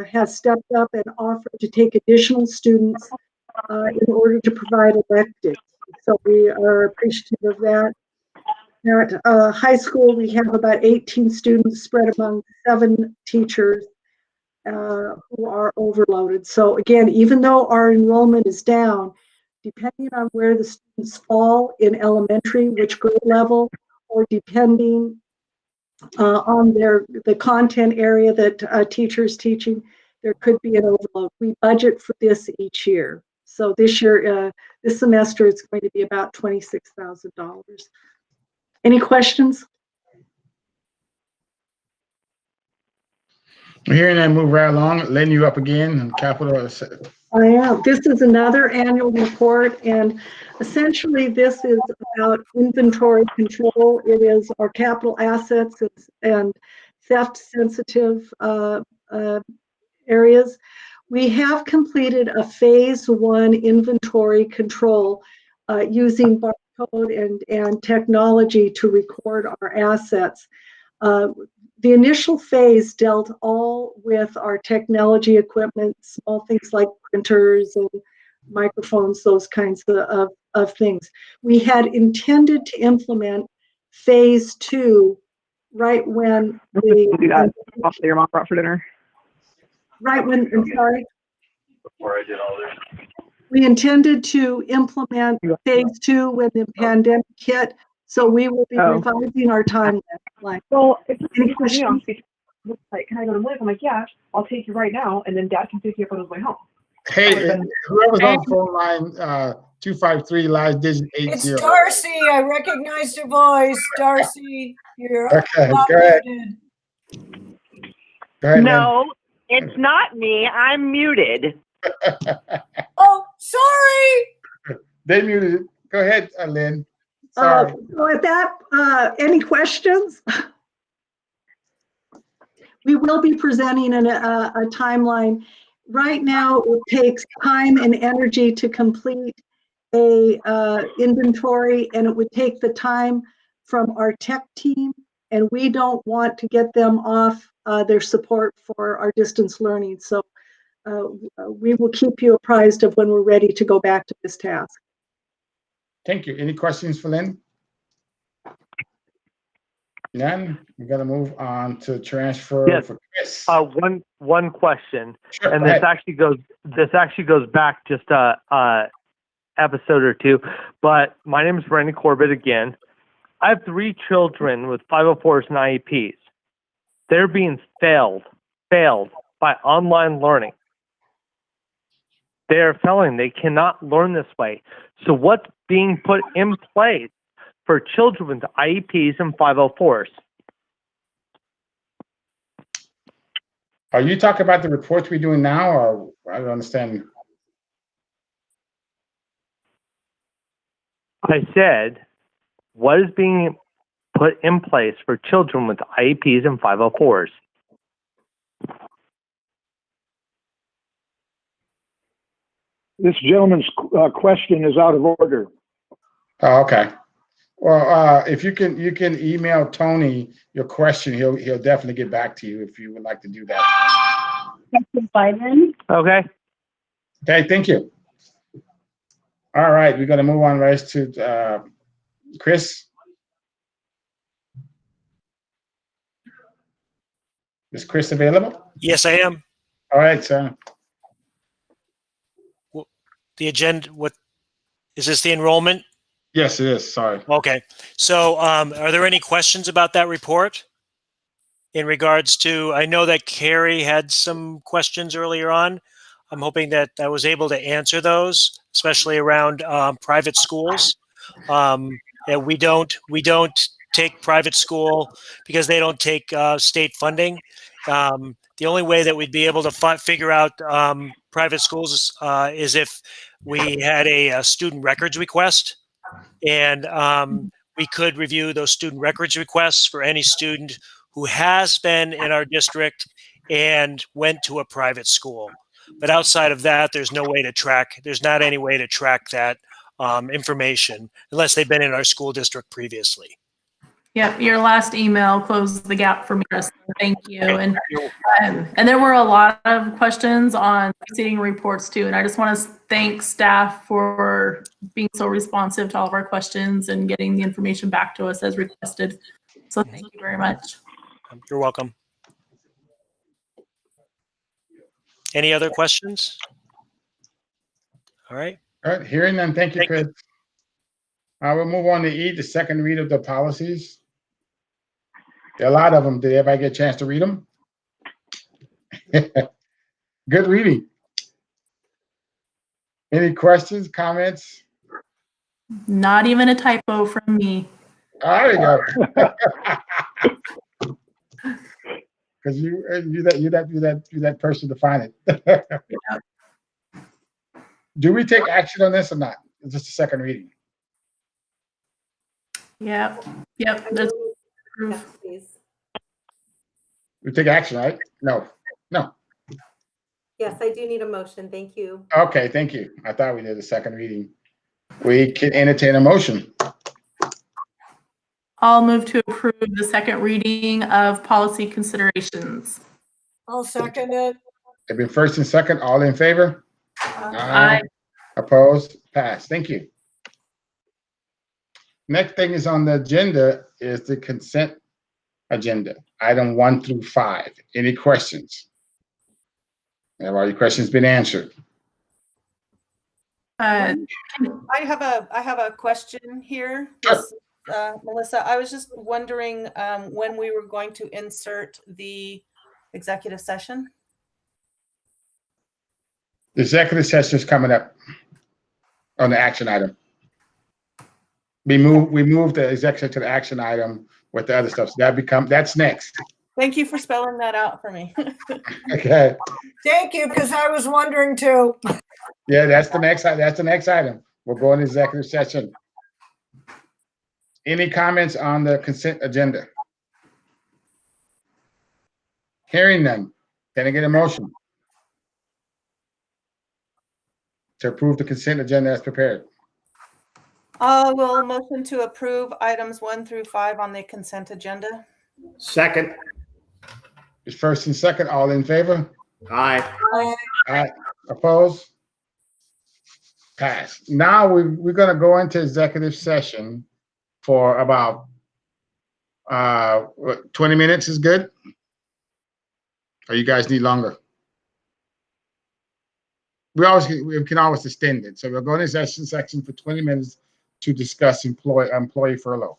has stepped up and offered to take additional students in order to provide electives. So we are appreciative of that. At high school, we have about 18 students spread among 7 teachers who are overloaded. So again, even though our enrollment is down, depending on where the students fall in elementary, which grade level, or depending on the content area that a teacher is teaching, there could be an overload. We budget for this each year. So this year, this semester, it's going to be about $26,000. Any questions? Hearing that, move right along. Lynn, you up again? Capital. I am. This is another annual report, and essentially this is about inventory control. It is our capital assets and theft-sensitive areas. We have completed a phase 1 inventory control using barcode and technology to record our assets. The initial phase dealt all with our technology equipment, small things like printers and microphones, those kinds of things. We had intended to implement phase 2 right when your mom brought for dinner. Right when, I'm sorry. Before I did all this. We intended to implement phase 2 when the pandemic hit, so we will be revising our timeline. Well, Any questions? Like, can I go to Liz? I'm like, yeah, I'll take you right now, and then Dad can pick you up on his way home. Hey, whoever's on phone line 253 live digit 80. It's Darcy. I recognized your voice. Darcy, you're Okay, not go ahead. muted. Go ahead, No, it's not me. I'm muted. Oh, sorry. They muted it. Go ahead, Lynn. Sorry. So with that, any questions? We will be presenting a timeline. Right now, it takes time and energy to complete a inventory, and it would take the time from our tech team, and we don't want to get them off their support for our distance learning. So we will keep you apprised of when we're ready to go back to this task. Thank you. Any questions for Lynn? None. We got to move on to transfer Yes. for Chris. One question, Sure, and go this ahead. actually goes back just a episode or two. But my name is Randy Corbett again. I have 3 children with 504s and IEPs. They're being failed by online learning. They are failing. They cannot learn this way. So what's being put in place for children with IEPs and 504s? Are you talking about the reports we're doing now, or I don't understand? I said, what is being put in place for children with IEPs and 504s? this gentleman's question is out of order. Oh, okay. Well, if you can email Tony your question, he'll definitely get back to you if you would like to do that. Biden. Okay. Okay, thank you. All right, we're gonna move on right to Chris. Is Chris available? Yes, I am. All right, sir. The agenda, what, is this the enrollment? Yes, it is. Sorry. Okay. So are there any questions about that report? In regards to, I know that Carrie had some questions earlier on. I'm hoping that I was able to answer those, especially around private schools. And we don't take private school because they don't take state funding. The only way that we'd be able to figure out private schools is if we had a student records request, and we could review those student records requests for any student who has been in our district and went to a private school. But outside of that, there's no way to track. There's not any way to track that information unless they've been in our school district previously. Yep, your last email closed the gap for me. So thank you. And there were a lot of questions on preceding reports too. And I just want to thank staff for being so responsive to all of our questions and getting the information back to us as requested. So thank you very much. You're welcome. Any other questions? All right. All right, hearing none, thank you, Chris. We'll move on to E, the second read of the policies. There are a lot of them. Did everybody get a chance to read them? Good reading. Any questions, comments? Not even a typo from me. There you go. Because you're that person to find it. Do we take action on this or not? It's just a second reading. Yep. That's Yes, please. We take action, right? No. Yes, I do need a motion. Thank you. Okay, thank you. I thought we did a second reading. We can entertain a motion. I'll move to approve the second reading of policy considerations. I'll second it. It's been first and second. All in favor? Aye. Opposed? Passed. Thank you. Next thing is on the agenda is the consent agenda, item 1 through 5. Any questions? Have all your questions been answered? I have a question here. This, Melissa, I was just wondering when we were going to insert the executive session. The executive session is coming up on the action item. We moved the executive to the action item with the other stuff. So that's next. Thank you for spelling that out for me. Okay. Thank you, because I was wondering too. Yeah, that's the next item. We'll go into executive session. Any comments on the consent agenda? Hearing none. Can I get a motion to approve the consent agenda as prepared? We'll motion to approve items 1 through 5 on the consent agenda. Second. It's first and second. All in favor? Aye. Aye. Opposed? Pass. Now we're going to go into executive session for about 20 minutes is good? Or you guys need longer? We can always extend it. So we'll go into session section for 20 minutes to discuss employee furlough.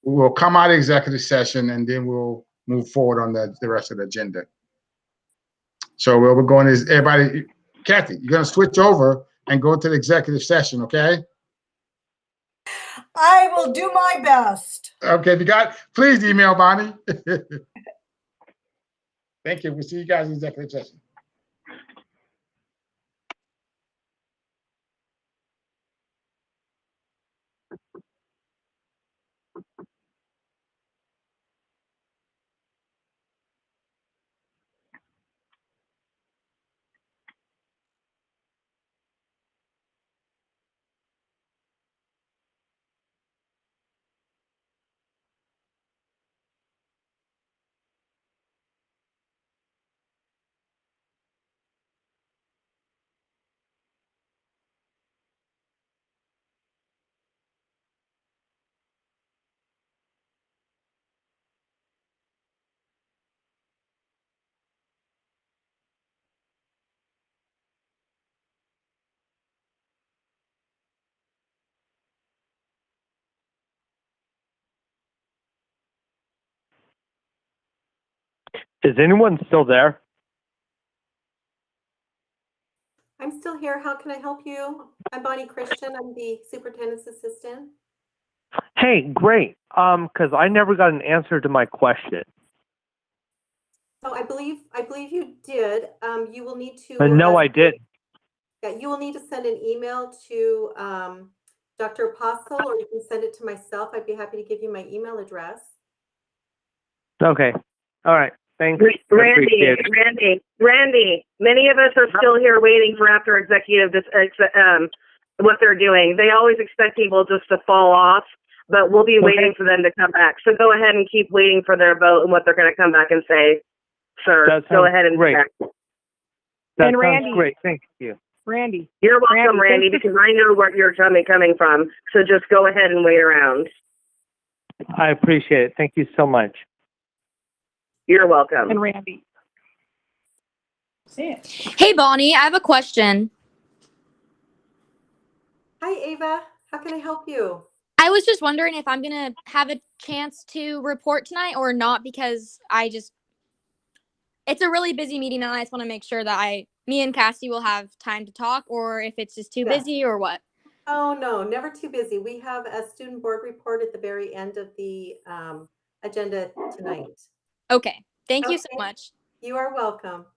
We will come out of executive session and then we'll move forward on the rest of the agenda. So where we're going is everybody, Kathy, you're going to switch over and go to the executive session, okay? I will do my best. Okay, if you got, please email Bonnie. Thank you. We'll see you guys in executive session. Is anyone still there? I'm still here. How can I help you? I'm Bonnie Christian. I'm the superintendent's assistant. Hey, great. Because I never got an answer to my question. So I believe you did. You will need to. No, I didn't. Yeah, you will need to send an email to Dr. Apostle, or you can send it to myself. I'd be happy to give you my email address. Okay. All right. Thanks. I Randy, appreciate it. Randy, many of us are still here waiting for after executive, what they're doing. They always expect people just to fall off, but we'll be waiting for them to come back. So go ahead and keep waiting for their vote and what they're going to come back and say, sir. That Go sounds ahead and great. check. That And sounds Randy- great. Thank you. Randy. You're welcome, Randy, thank you. because I know where you're coming from. So just go ahead and wait around. I appreciate it. Thank you so much. You're welcome. And Randy. Hey, Bonnie, I have a question. Hi, Ava. How can I help you? I was just wondering if I'm going to have a chance to report tonight or not, because it's a really busy meeting and I just want to make sure that me and Cassie will have time to talk, or if it's just too Yeah. busy or what. Oh, no, never too busy. We have a student board report at the very end of the agenda tonight. Okay. Thank you so Okay. much. You are welcome.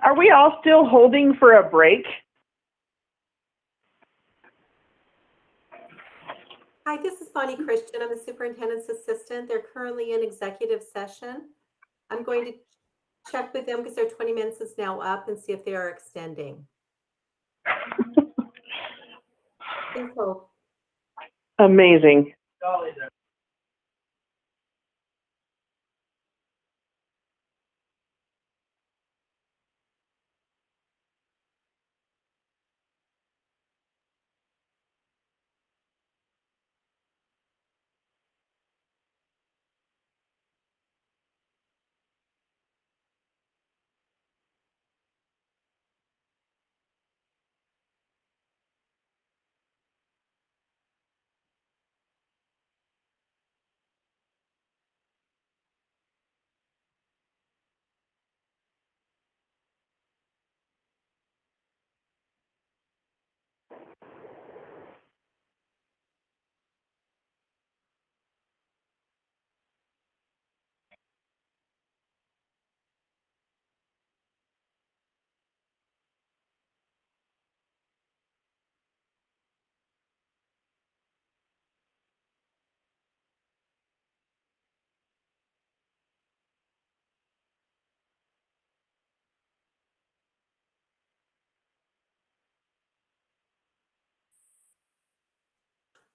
Are we all still holding for a break? Hi, this is Bonnie Christian. I'm the superintendent's assistant. They're currently in executive session. I'm going to check with them because their 20 minutes is now up and see if they are extending. Please hold. Amazing.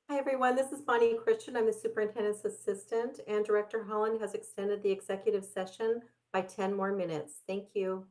Hi, everyone. This is Bonnie Christian. I'm the superintendent's assistant, and Director Holland has extended the executive session by 10 more minutes. Thank you.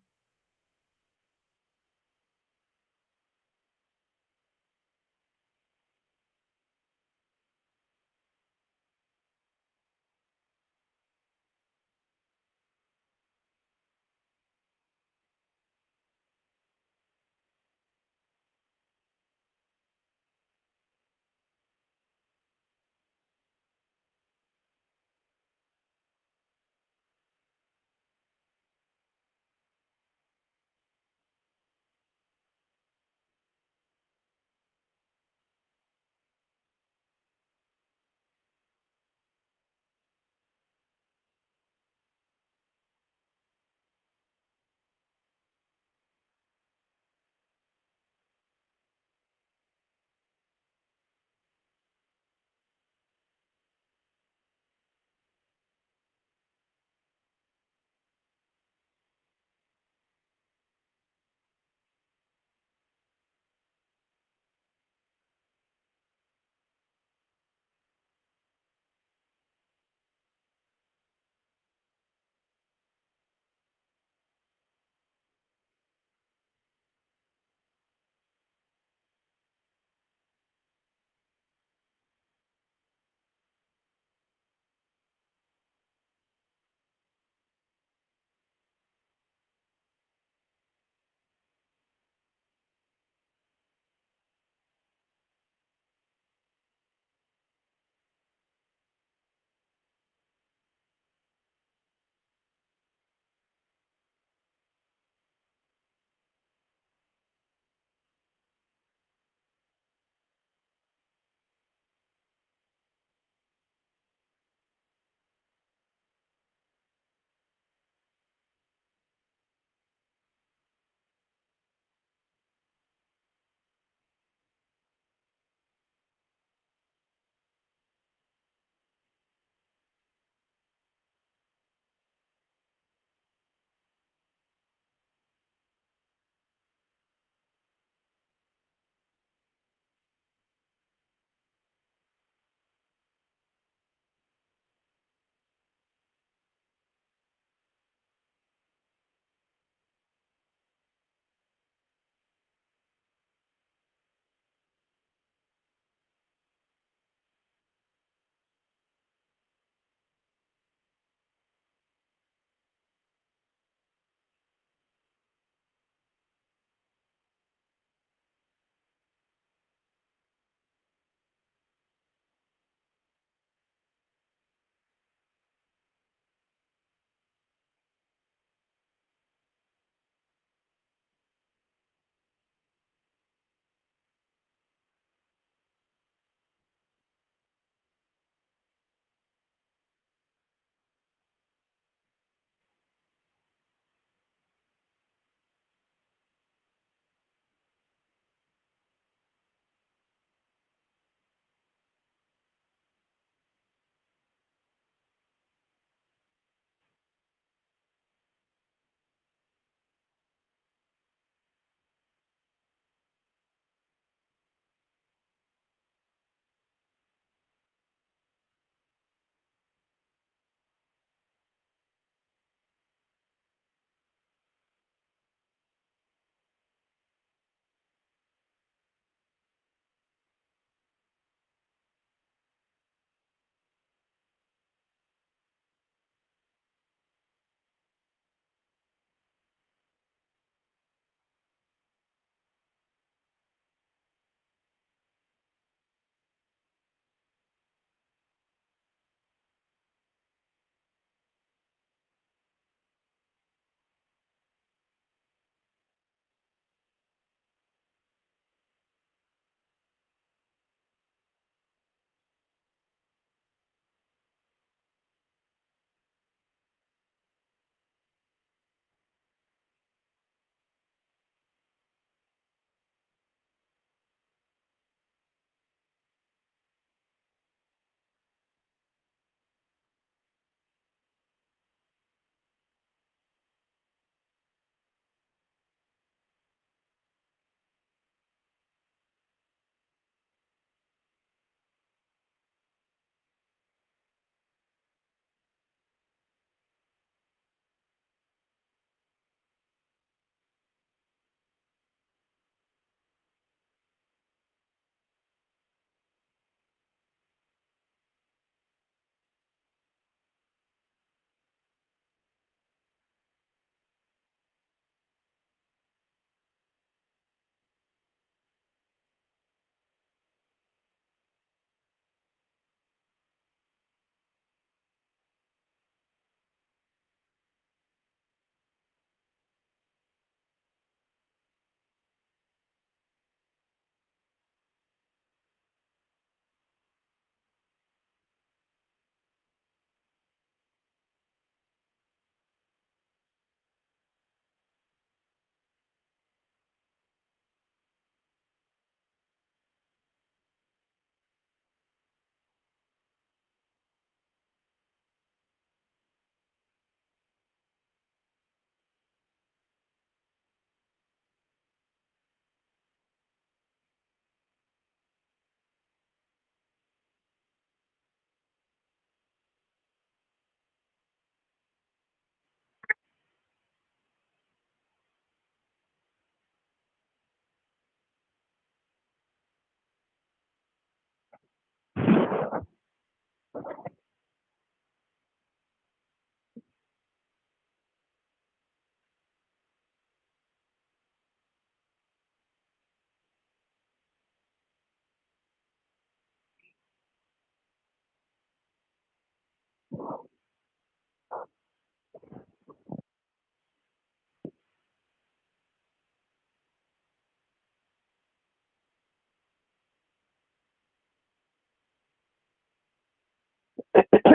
Is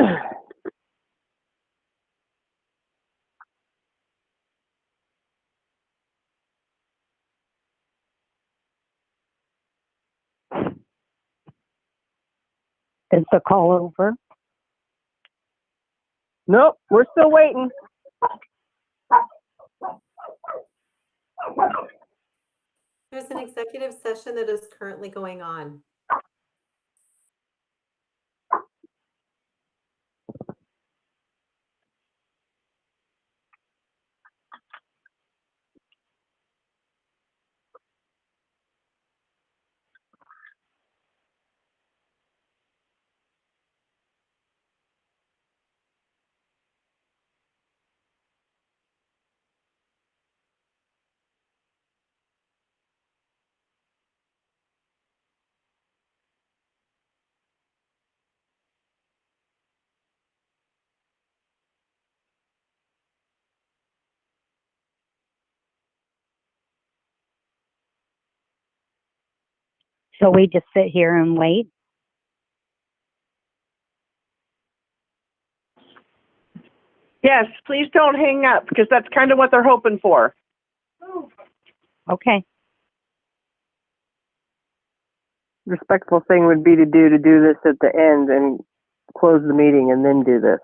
the call over? Nope, we're still waiting. There's an executive session that is currently going on. Shall we just sit here and wait? Yes, please don't hang up because that's kind of what they're hoping for. Okay. Respectful thing would be to do this at the end and close the meeting and then do this.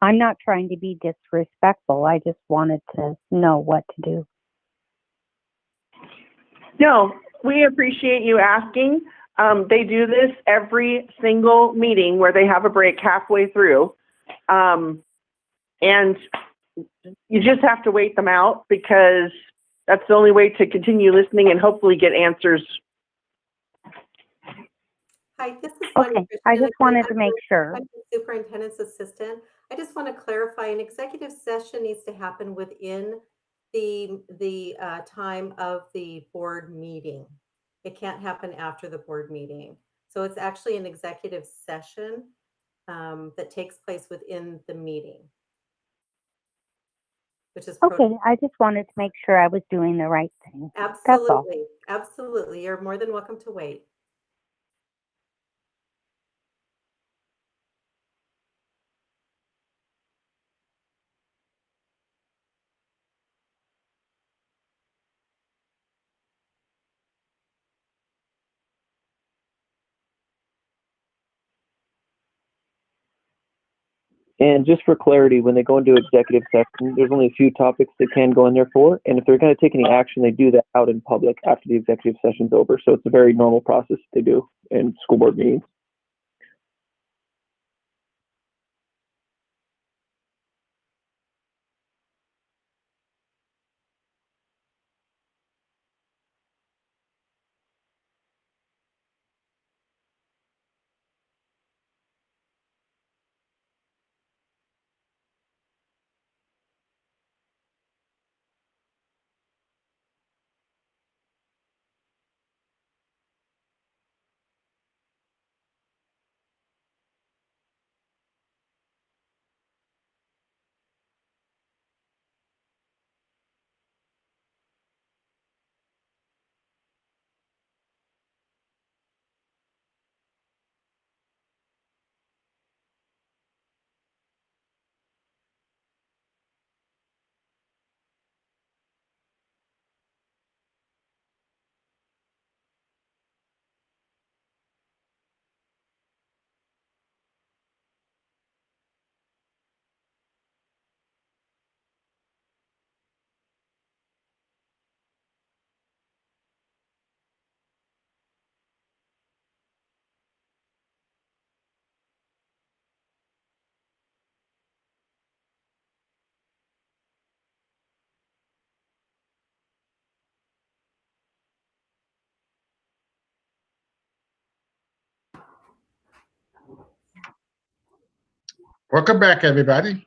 I'm not trying to be disrespectful. I just wanted to know what to do. No, we appreciate you asking. They do this every single meeting where they have a break halfway through. And you just have to wait them out because that's the only way to continue listening and hopefully get answers. Hi, this is Okay, Bonnie I Christian. just wanted to make sure. I'm the superintendent's assistant. I just want to clarify, an executive session needs to happen within the time of the board meeting. It can't happen after the board meeting. So it's actually an executive session that takes place within the meeting, which is Okay, I just wanted to make sure I was doing the right thing. That's all. absolutely, absolutely. You're more than welcome to wait. And just for clarity, when they go into executive session, there's only a few topics they can go in there for. And if they're going to take any action, they do that out in public after the executive session's over. So it's a very normal process they do in school board meetings. Welcome back, everybody.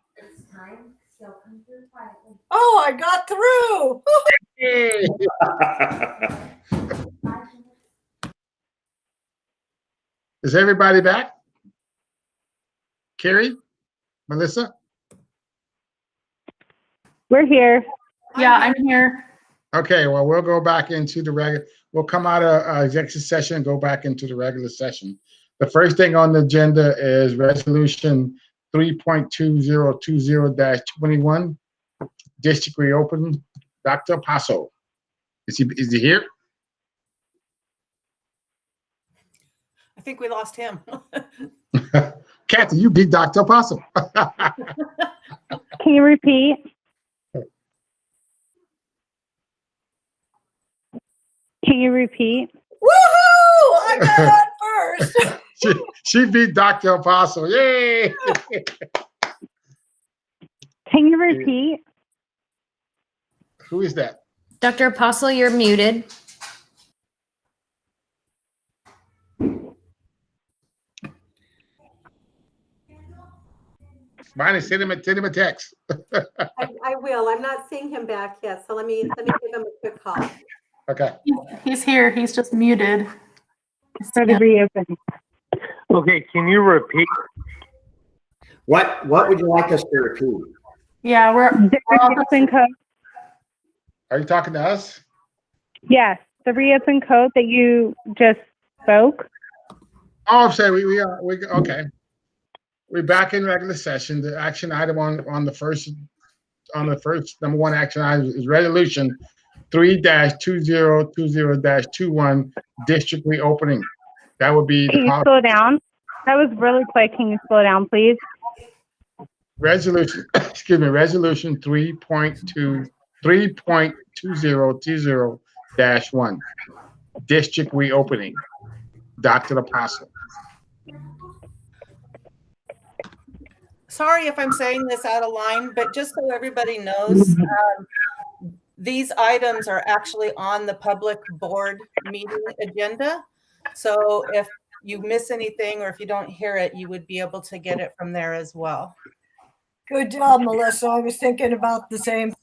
Oh, I got through. Yay. Is everybody back? Carrie? Melissa? We're here. Yeah, I'm here. Okay, well, we'll go back into the regular, we'll come out of executive session and go back into the regular session. The first thing on the agenda is resolution 3.2020-21, district reopening. Dr. Paso. Is he here? I think we lost him. Kathy, you beat Dr. Paso. Can you repeat? Can you repeat? Woohoo! I got on first. she beat Dr. Paso. Yay! Can you repeat? Who is that? Dr. Apostle, you're muted. Bonnie, send him a text. I will. I'm not seeing him back yet, so let me give him a quick call. Okay. He's here. He's just muted. For the reopening. Okay, can you repeat? What would you like us to repeat? Yeah, we're reopen code. Are you talking to us? Yes, the reopen code that you just spoke. Oh, I'm saying we okay. We're back in regular session. The action item on the first number one action item is resolution 3-2020-21 district reopening. That would be Can you slow down? That was really quick. Can you slow down, please? Resolution 3.2020-1 district reopening. Dr. Apostle. Sorry if I'm saying this out of line, but just so everybody knows, these items are actually on the public board meeting agenda. So if you miss anything or if you don't hear it, you would be able to get it from there as well. Good job, Melissa. I was thinking about the same.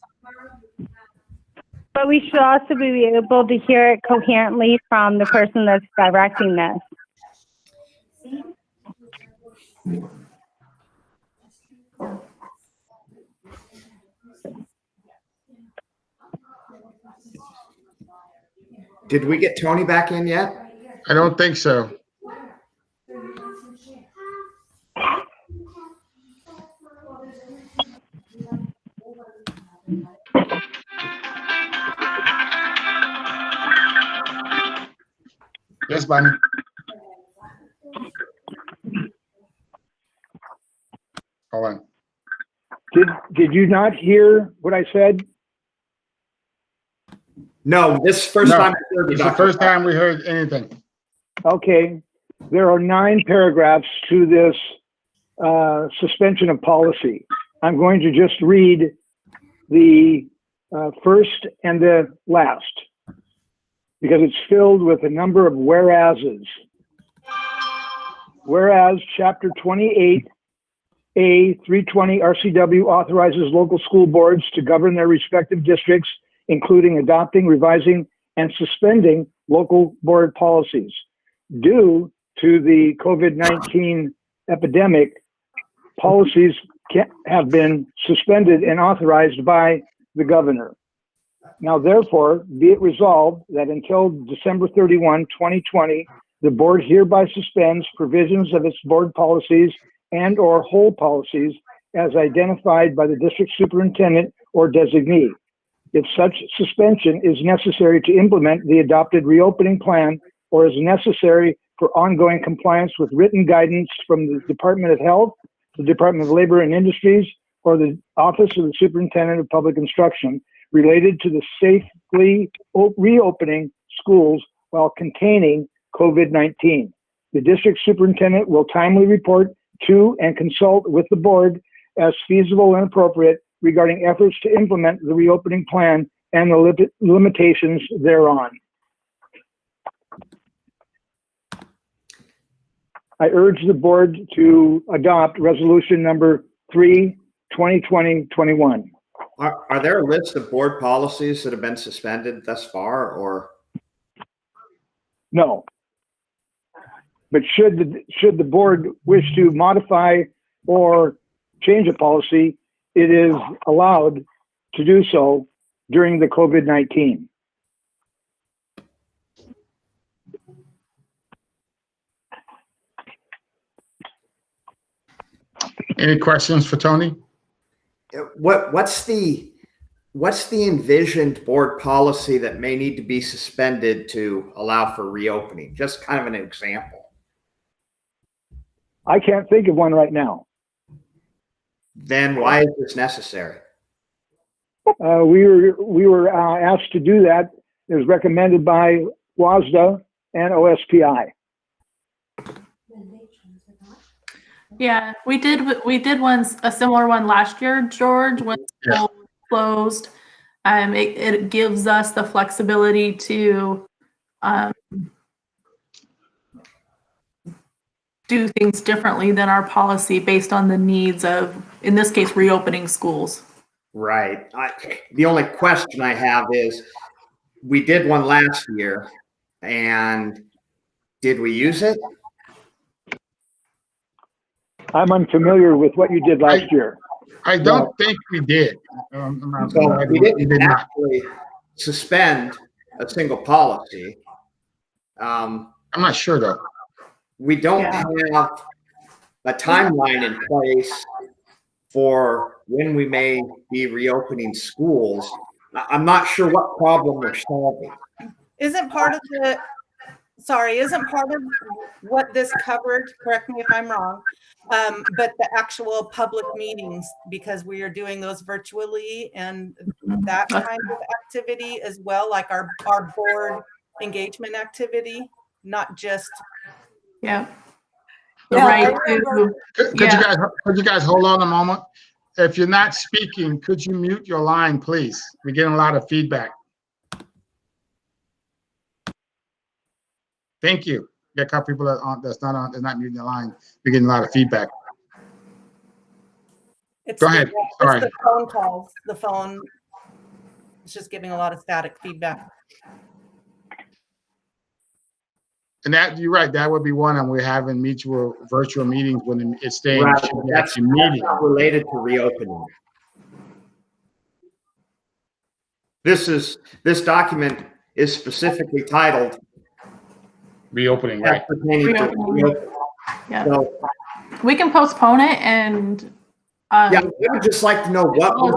But we should also be able to hear it coherently from the person that's directing this. Did we get Tony back in yet? I don't think so. Yes, Bonnie. Hold on. Did you not hear what I said? No, this first No, time I heard you, it's the Dr. first time we heard anything. Okay. There are 9 paragraphs to this suspension of policy. I'm going to just read the first and the last because it's filled with a number of whereases. Whereas Chapter 28A 320 RCW authorizes local school boards to govern their respective districts, including adopting, revising, and suspending local board policies. Due to the COVID-19 epidemic, policies have been suspended and authorized by the governor. Now, therefore, be it resolved that until December 31, 2020, the board hereby suspends provisions of its board policies and or whole policies as identified by the district superintendent or designee. If such suspension is necessary to implement the adopted reopening plan or is necessary for ongoing compliance with written guidance from the Department of Health, the Department of Labor and Industries, or the Office of the Superintendent of Public Instruction related to the safely reopening schools while containing COVID-19. The district superintendent will timely report to and consult with the board as feasible and appropriate regarding efforts to implement the reopening plan and the limitations thereon. I urge the board to adopt resolution number 3/2020-21. Are there a list of board policies that have been suspended thus far, or? No. But should the board wish to modify or change a policy, it is allowed to do so during the COVID-19. Any questions for Tony? What's the envisioned board policy that may need to be suspended to allow for reopening? Just kind of an example. I can't think of one right now. Then why is this necessary? We were asked to do that. It was recommended by WASDA and OSPI. Yeah, we did a similar one last year, George, when school closed. It gives us the flexibility to do things differently than our policy based on the needs of, in this case, reopening schools. Right. The only question I have is, we did one last year, and did we use it? I'm unfamiliar with what you did last year. I don't think we did. So we didn't actually suspend a single policy. I'm not sure though. We don't have a timeline in place for when we may be reopening schools. I'm not sure what problem we're solving. Isn't part of what this covered, correct me if I'm wrong, but the actual public meetings, because we are doing those virtually and that kind of activity as well, like our board engagement activity, not just. Yeah. Right. Could you guys hold on a moment? If you're not speaking, could you mute your line, please? We're getting a lot of feedback. Thank you. Got a couple people that's not muting the line. We're getting a lot of feedback. Go ahead. Sorry. It's the phone calls. The phone is just giving a lot of static feedback. And that, you're right, that would be one, and we're having mutual virtual meetings when it's staying. Right, that's not related to reopening. This document is specifically titled reopening, right? Reopening. Yeah. So, we can postpone it and. Yeah, I would just like to know what we're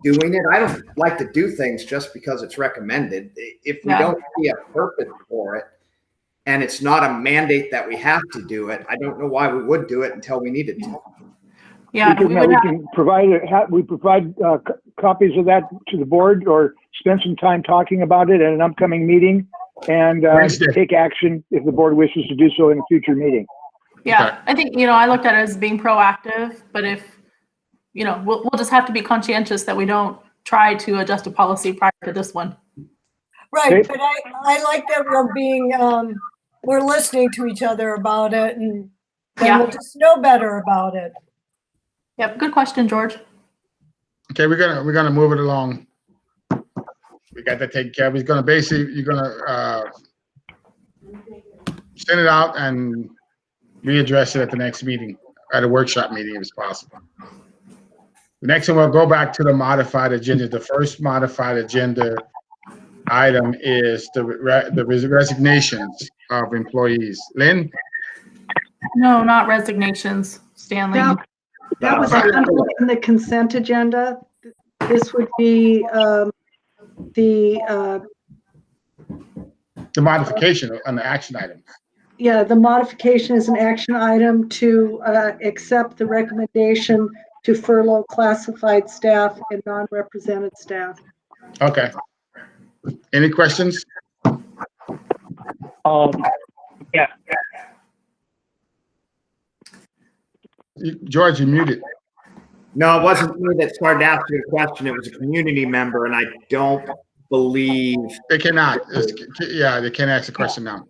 doing it. I don't like to do things just because it's recommended. If we don't see a purpose for it, and it's not a mandate that we have to do it, I don't know why we would do it until we needed to. Yeah, we can provide copies of that to the board, or spend some time talking about it at an upcoming meeting, and take action if the board wishes to do so in a future meeting. Yeah, I think, I looked at it as being proactive, but if, we'll just have to be conscientious that we don't try to adjust a policy prior to this one. Right, but I like that we're listening to each other about it, and then we'll just know better about it. Yep, good question, George. Okay, we're gonna move it along. We got to take care of. You're gonna send it out and readdress it at the next meeting, at a workshop meeting if it's possible. The next one, we'll go back to the modified agenda. The first modified agenda item is the resignations of employees. Lynn? No, not resignations, Stanley. That was in the consent agenda. This would be the modification on the action item. Yeah, the modification is an action item to accept the recommendation to furlough classified staff and non-represented staff. Okay. Any questions? Yeah. George, you muted. No, it wasn't me that started asking a question. It was a community member, and I don't believe they cannot. They can't ask a question now.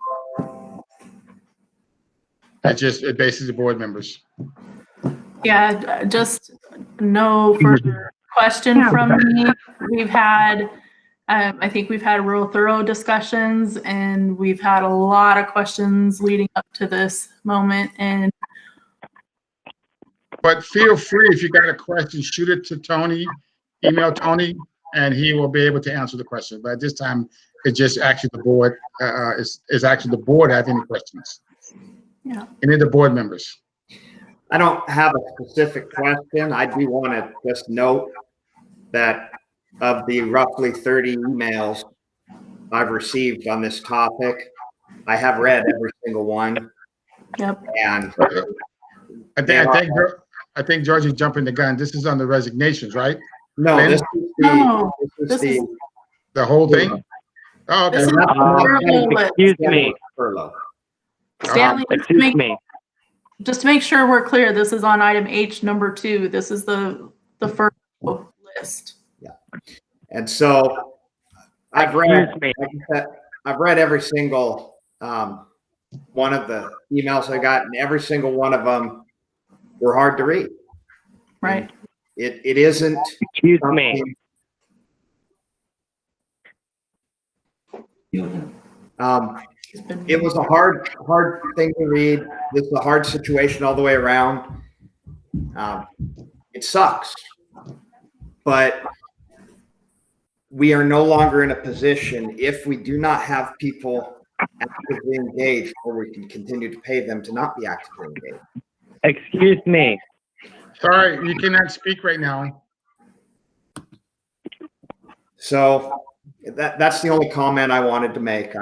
It bases the board members. Yeah, just no further question from me. We've had I think we've had real thorough discussions, and we've had a lot of questions leading up to this moment. And But feel free, if you got a question, shoot it to Tony, email Tony, and he will be able to answer the question. But at this time, it's just actually the board, is actually the board have any questions? Yeah. Any of the board members? I don't have a specific question. I do want to just note that of the roughly 30 emails I've received on this topic, I have read every single one. Yep. And I think George is jumping the gun. This is on the resignations, right? No, Lynn? this is the whole thing. Oh, okay. This is excuse me. Stanley, Excuse me. just to make sure we're clear, this is on item H number 2. This is the first list. Yeah. And so I've read every single one of the emails I got, and every single one of them were hard to read. Right. It isn't. Excuse me. It was a hard thing to read. This is a hard situation all the way around. It sucks, but we are no longer in a position, if we do not have people actively engaged, or we can continue to pay them to not be actively engaged. Excuse me. Sorry, you cannot speak right now. So that's the only comment I wanted to make.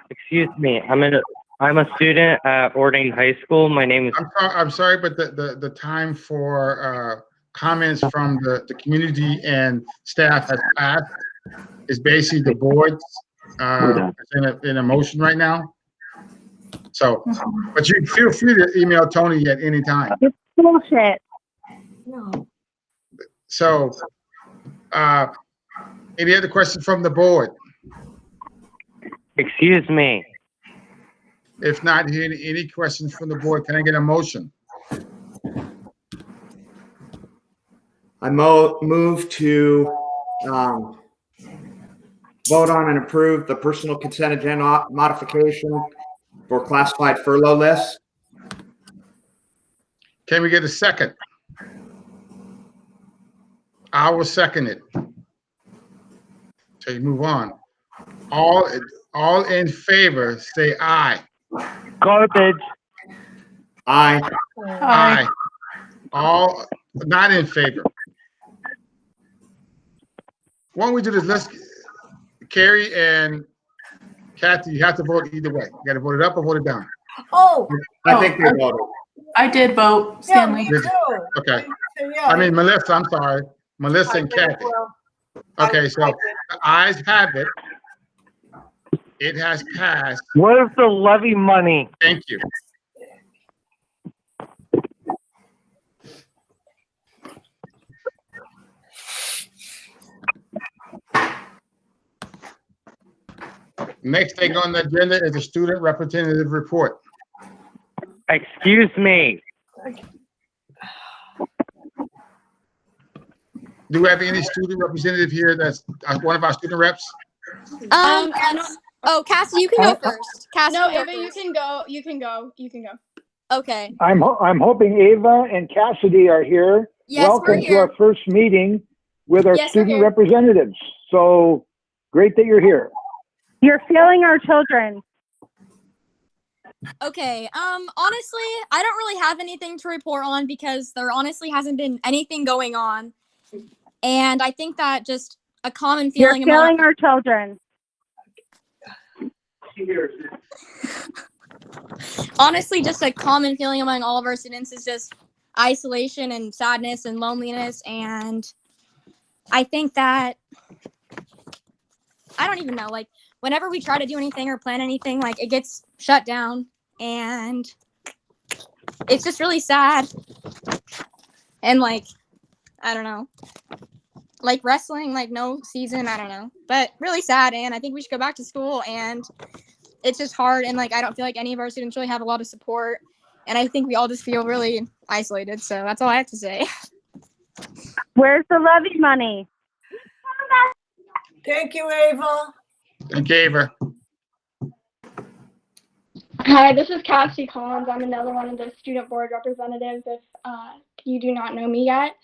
Excuse me. I'm a student at Ording High School. My name is. I'm sorry, but the time for comments from the community and staff has passed. It's basically the board's in a motion right now. So, but you feel free to email Tony at any time. It's bullshit. No. So, any other questions from the board? Excuse me. If not, any questions from the board, can I get a motion? I move to vote on and approve the personal consent agenda modification for classified furlough lists. Can we get a second? I will second it. So you move on. All in favor, say aye. Garbage. Aye. Aye. All not in favor. Why don't we do this? Let's, Carrie and Kathy, you have to vote either way. You got to vote it up or vote it down. Oh. I think they voted. I did vote, Stanley. Yeah, me too. Okay. Yeah. I mean, Melissa, I'm sorry. Melissa and Kathy. Okay, so the ayes have it. It has passed. Where's the levy money? Thank you. Next thing on the agenda is the student representative report. Excuse me. Do we have any student representative here that's one of our student reps? Oh, Cassie, you can go first. Cassie, No, you go Ava, you first. can go. You can go. You can go. Okay. I'm hoping Ava and Cassidy are here. Yes, we're Welcome to here. our first meeting with our Yes, we're student here. representatives. So great that you're here. You're failing our children. Okay. Honestly, I don't really have anything to report on because there honestly hasn't been anything going on. And I think that just a common You're feeling failing our children. honestly, just a common feeling among all of our students is just isolation and sadness and loneliness. And I think that, I don't even know, like, whenever we try to do anything or plan anything, like, it gets shut down. And it's just really sad. And, like, I don't know. Like, wrestling, like, no season, I don't know. But really sad, and I think we should go back to school, and it's just hard, and, like, I don't feel like any of our students really have a lot of support, and I think we all just feel really isolated, so that's all I have to say. Where's the levy money? Thank you, Ava. Thank you, Ava. Hi, this is Cassie Collins. I'm another one of the student board representatives if you do not know me yet.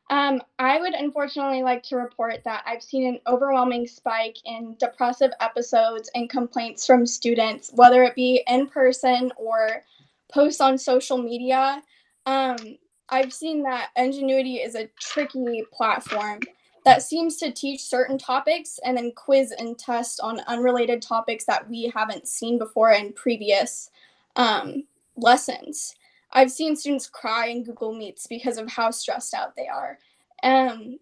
I would unfortunately like to report that I've seen an overwhelming spike in depressive episodes and complaints from students, whether it be in person or posts on social media. I've seen that Ingenuity is a tricky platform that seems to teach certain topics and then quiz and test on unrelated topics that we haven't seen before in previous lessons. I've seen students cry in Google Meets because of how stressed out they are. And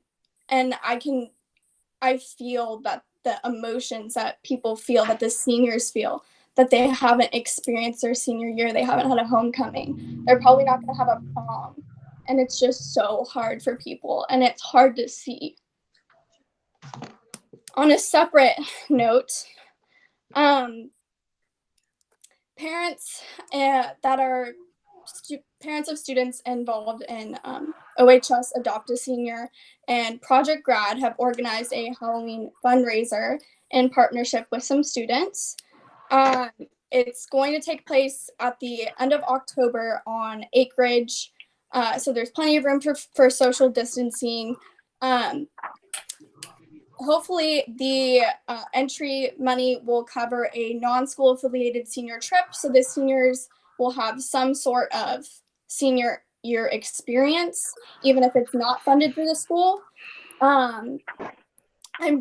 I feel that the emotions that people feel, that the seniors feel, that they haven't experienced their senior year, they haven't had a homecoming, they're probably not going to have a prom. And it's just so hard for people, and it's hard to see. On a separate note, parents that are parents of students involved in OHS Adopt a Senior and Project Grad have organized a Halloween fundraiser in partnership with some students. It's going to take place at the end of October on Acreage, so there's plenty of room for social distancing. Hopefully the entry money will cover a non-school affiliated senior trip, so the seniors will have some sort of senior year experience, even if it's not funded through the school. I'm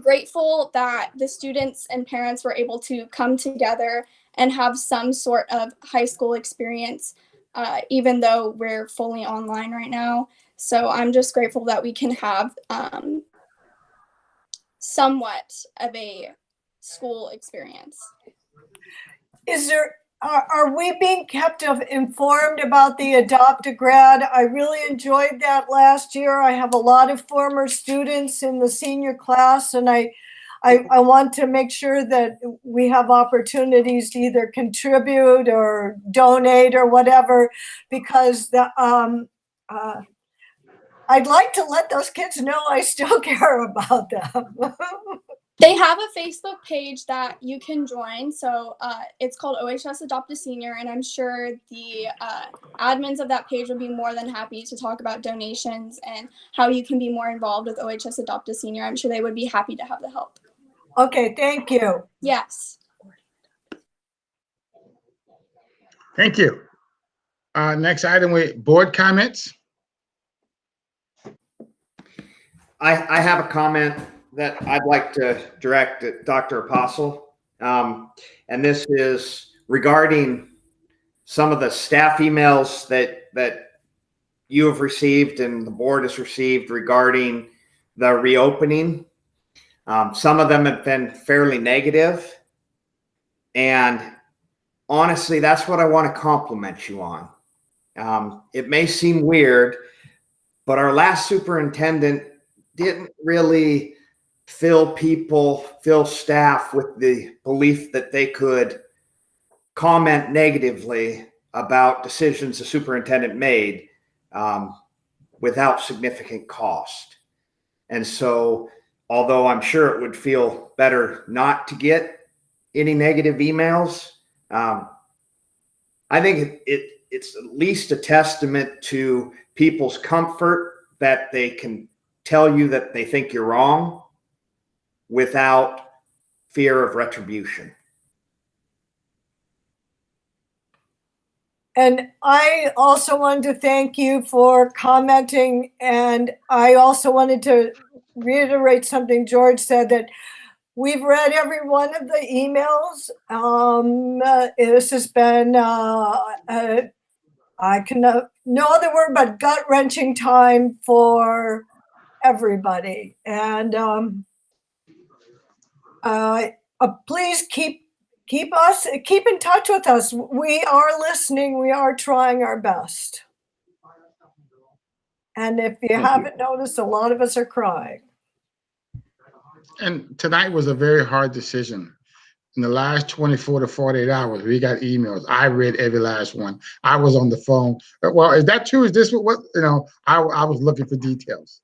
grateful that the students and parents were able to come together and have some sort of high school experience, even though we're fully online right now. So I'm just grateful that we can have somewhat of a school experience. Are we being kept informed about the Adopt a Grad? I really enjoyed that last year. I have a lot of former students in the senior class, and I want to make sure that we have opportunities to either contribute or donate or whatever, because I'd like to let those kids know I still care about them. They have a Facebook page that you can join. So it's called OHS Adopt a Senior, and I'm sure the admins of that page would be more than happy to talk about donations and how you can be more involved with OHS Adopt a Senior. I'm sure they would be happy to have the help. Okay, thank you. Yes. Thank you. Next item, board comments. I have a comment that I'd like to direct at Dr. Apostle. And this is regarding some of the staff emails that you have received and the board has received regarding the reopening. Some of them have been fairly negative. And honestly, that's what I want to compliment you on. It may seem weird, but our last superintendent didn't really fill staff with the belief that they could comment negatively about decisions the superintendent made without significant cost. And so, although I'm sure it would feel better not to get any negative emails, I think it's at least a testament to people's comfort that they can tell you that they think you're wrong without fear of retribution. And I also wanted to thank you for commenting. And I also wanted to reiterate something George said, that we've read every one of the emails. This has been, no other word but gut-wrenching time for everybody. And please keep in touch with us. We are listening. We are trying our best. And if you haven't noticed, a lot of us are crying. And tonight was a very hard decision. In the last 24 to 48 hours, we got emails. I read every last one. I was on the phone. Well, is that true? Is this what I was looking for details.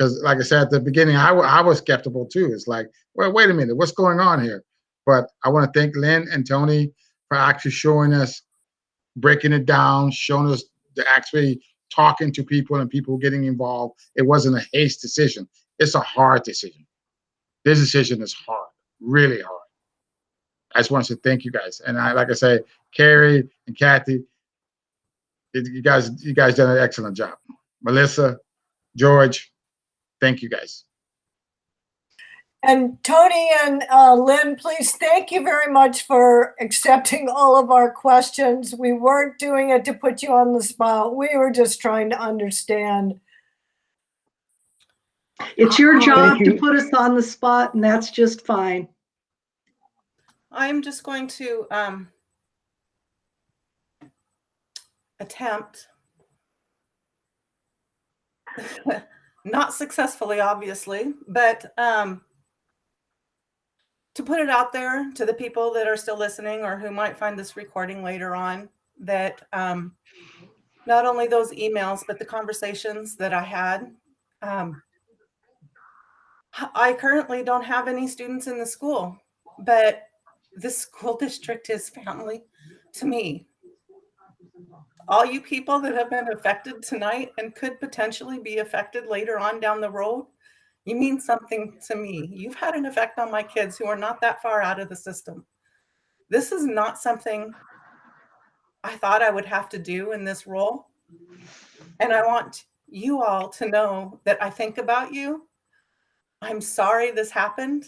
Because like I said at the beginning, I was skeptical too. It's like, well, wait a minute, what's going on here? But I want to thank Lynn and Tony for actually showing us, breaking it down, showing us the actually talking to people and people getting involved. It wasn't a haste decision. It's a hard decision. This decision is hard, really hard. I just want to say thank you guys. And like I say, Carrie and Kathy, you guys done an excellent job. Melissa, George, thank you guys. And Tony and Lynn, please, thank you very much for accepting all of our questions. We weren't doing it to put you on the spot. We were just trying to understand. It's your job to put us on the spot, and that's just fine. I'm just going to attempt, not successfully, obviously, but to put it out there to the people that are still listening or who might find this recording later on, that not only those emails, but the conversations that I had. I currently don't have any students in the school, but this school district is family to me. All you people that have been affected tonight and could potentially be affected later on down the road, you mean something to me. You've had an effect on my kids who are not that far out of the system. This is not something I thought I would have to do in this role. And I want you all to know that I think about you. I'm sorry this happened.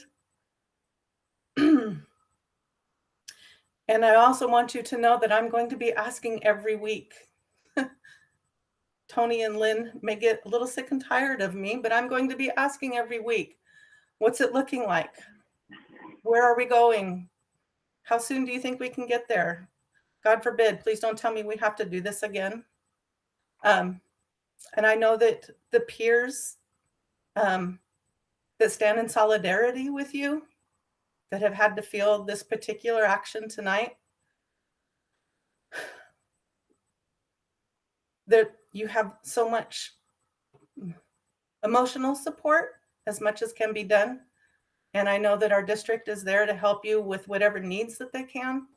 And I also want you to know that I'm going to be asking every week. Tony and Lynn may get a little sick and tired of me, but I'm going to be asking every week, what's it looking like? Where are we going? How soon do you think we can get there? God forbid, please don't tell me we have to do this again. And I know that the peers that stand in solidarity with you, that have had to feel this particular action tonight, that you have so much emotional support, as much as can be done. And I know that our district is there to help you with whatever needs that they can.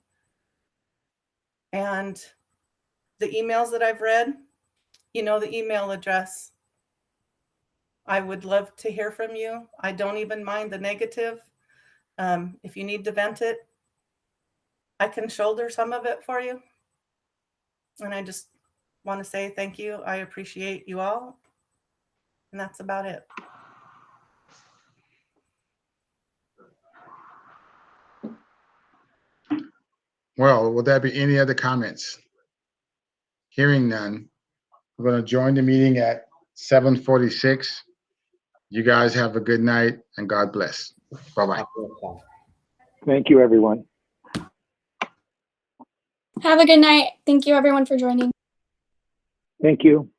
And the emails that I've read, you know the email address. I would love to hear from you. I don't even mind the negative. If you need to vent it, I can shoulder some of it for you. And I just want to say thank you. I appreciate you all. And that's about it. Well, will there be any other comments? Hearing none, we're going to join the meeting at 7:46. You guys have a good night and God bless. Bye-bye. Thank you, everyone. Have a good night. Thank you everyone for joining. Thank you.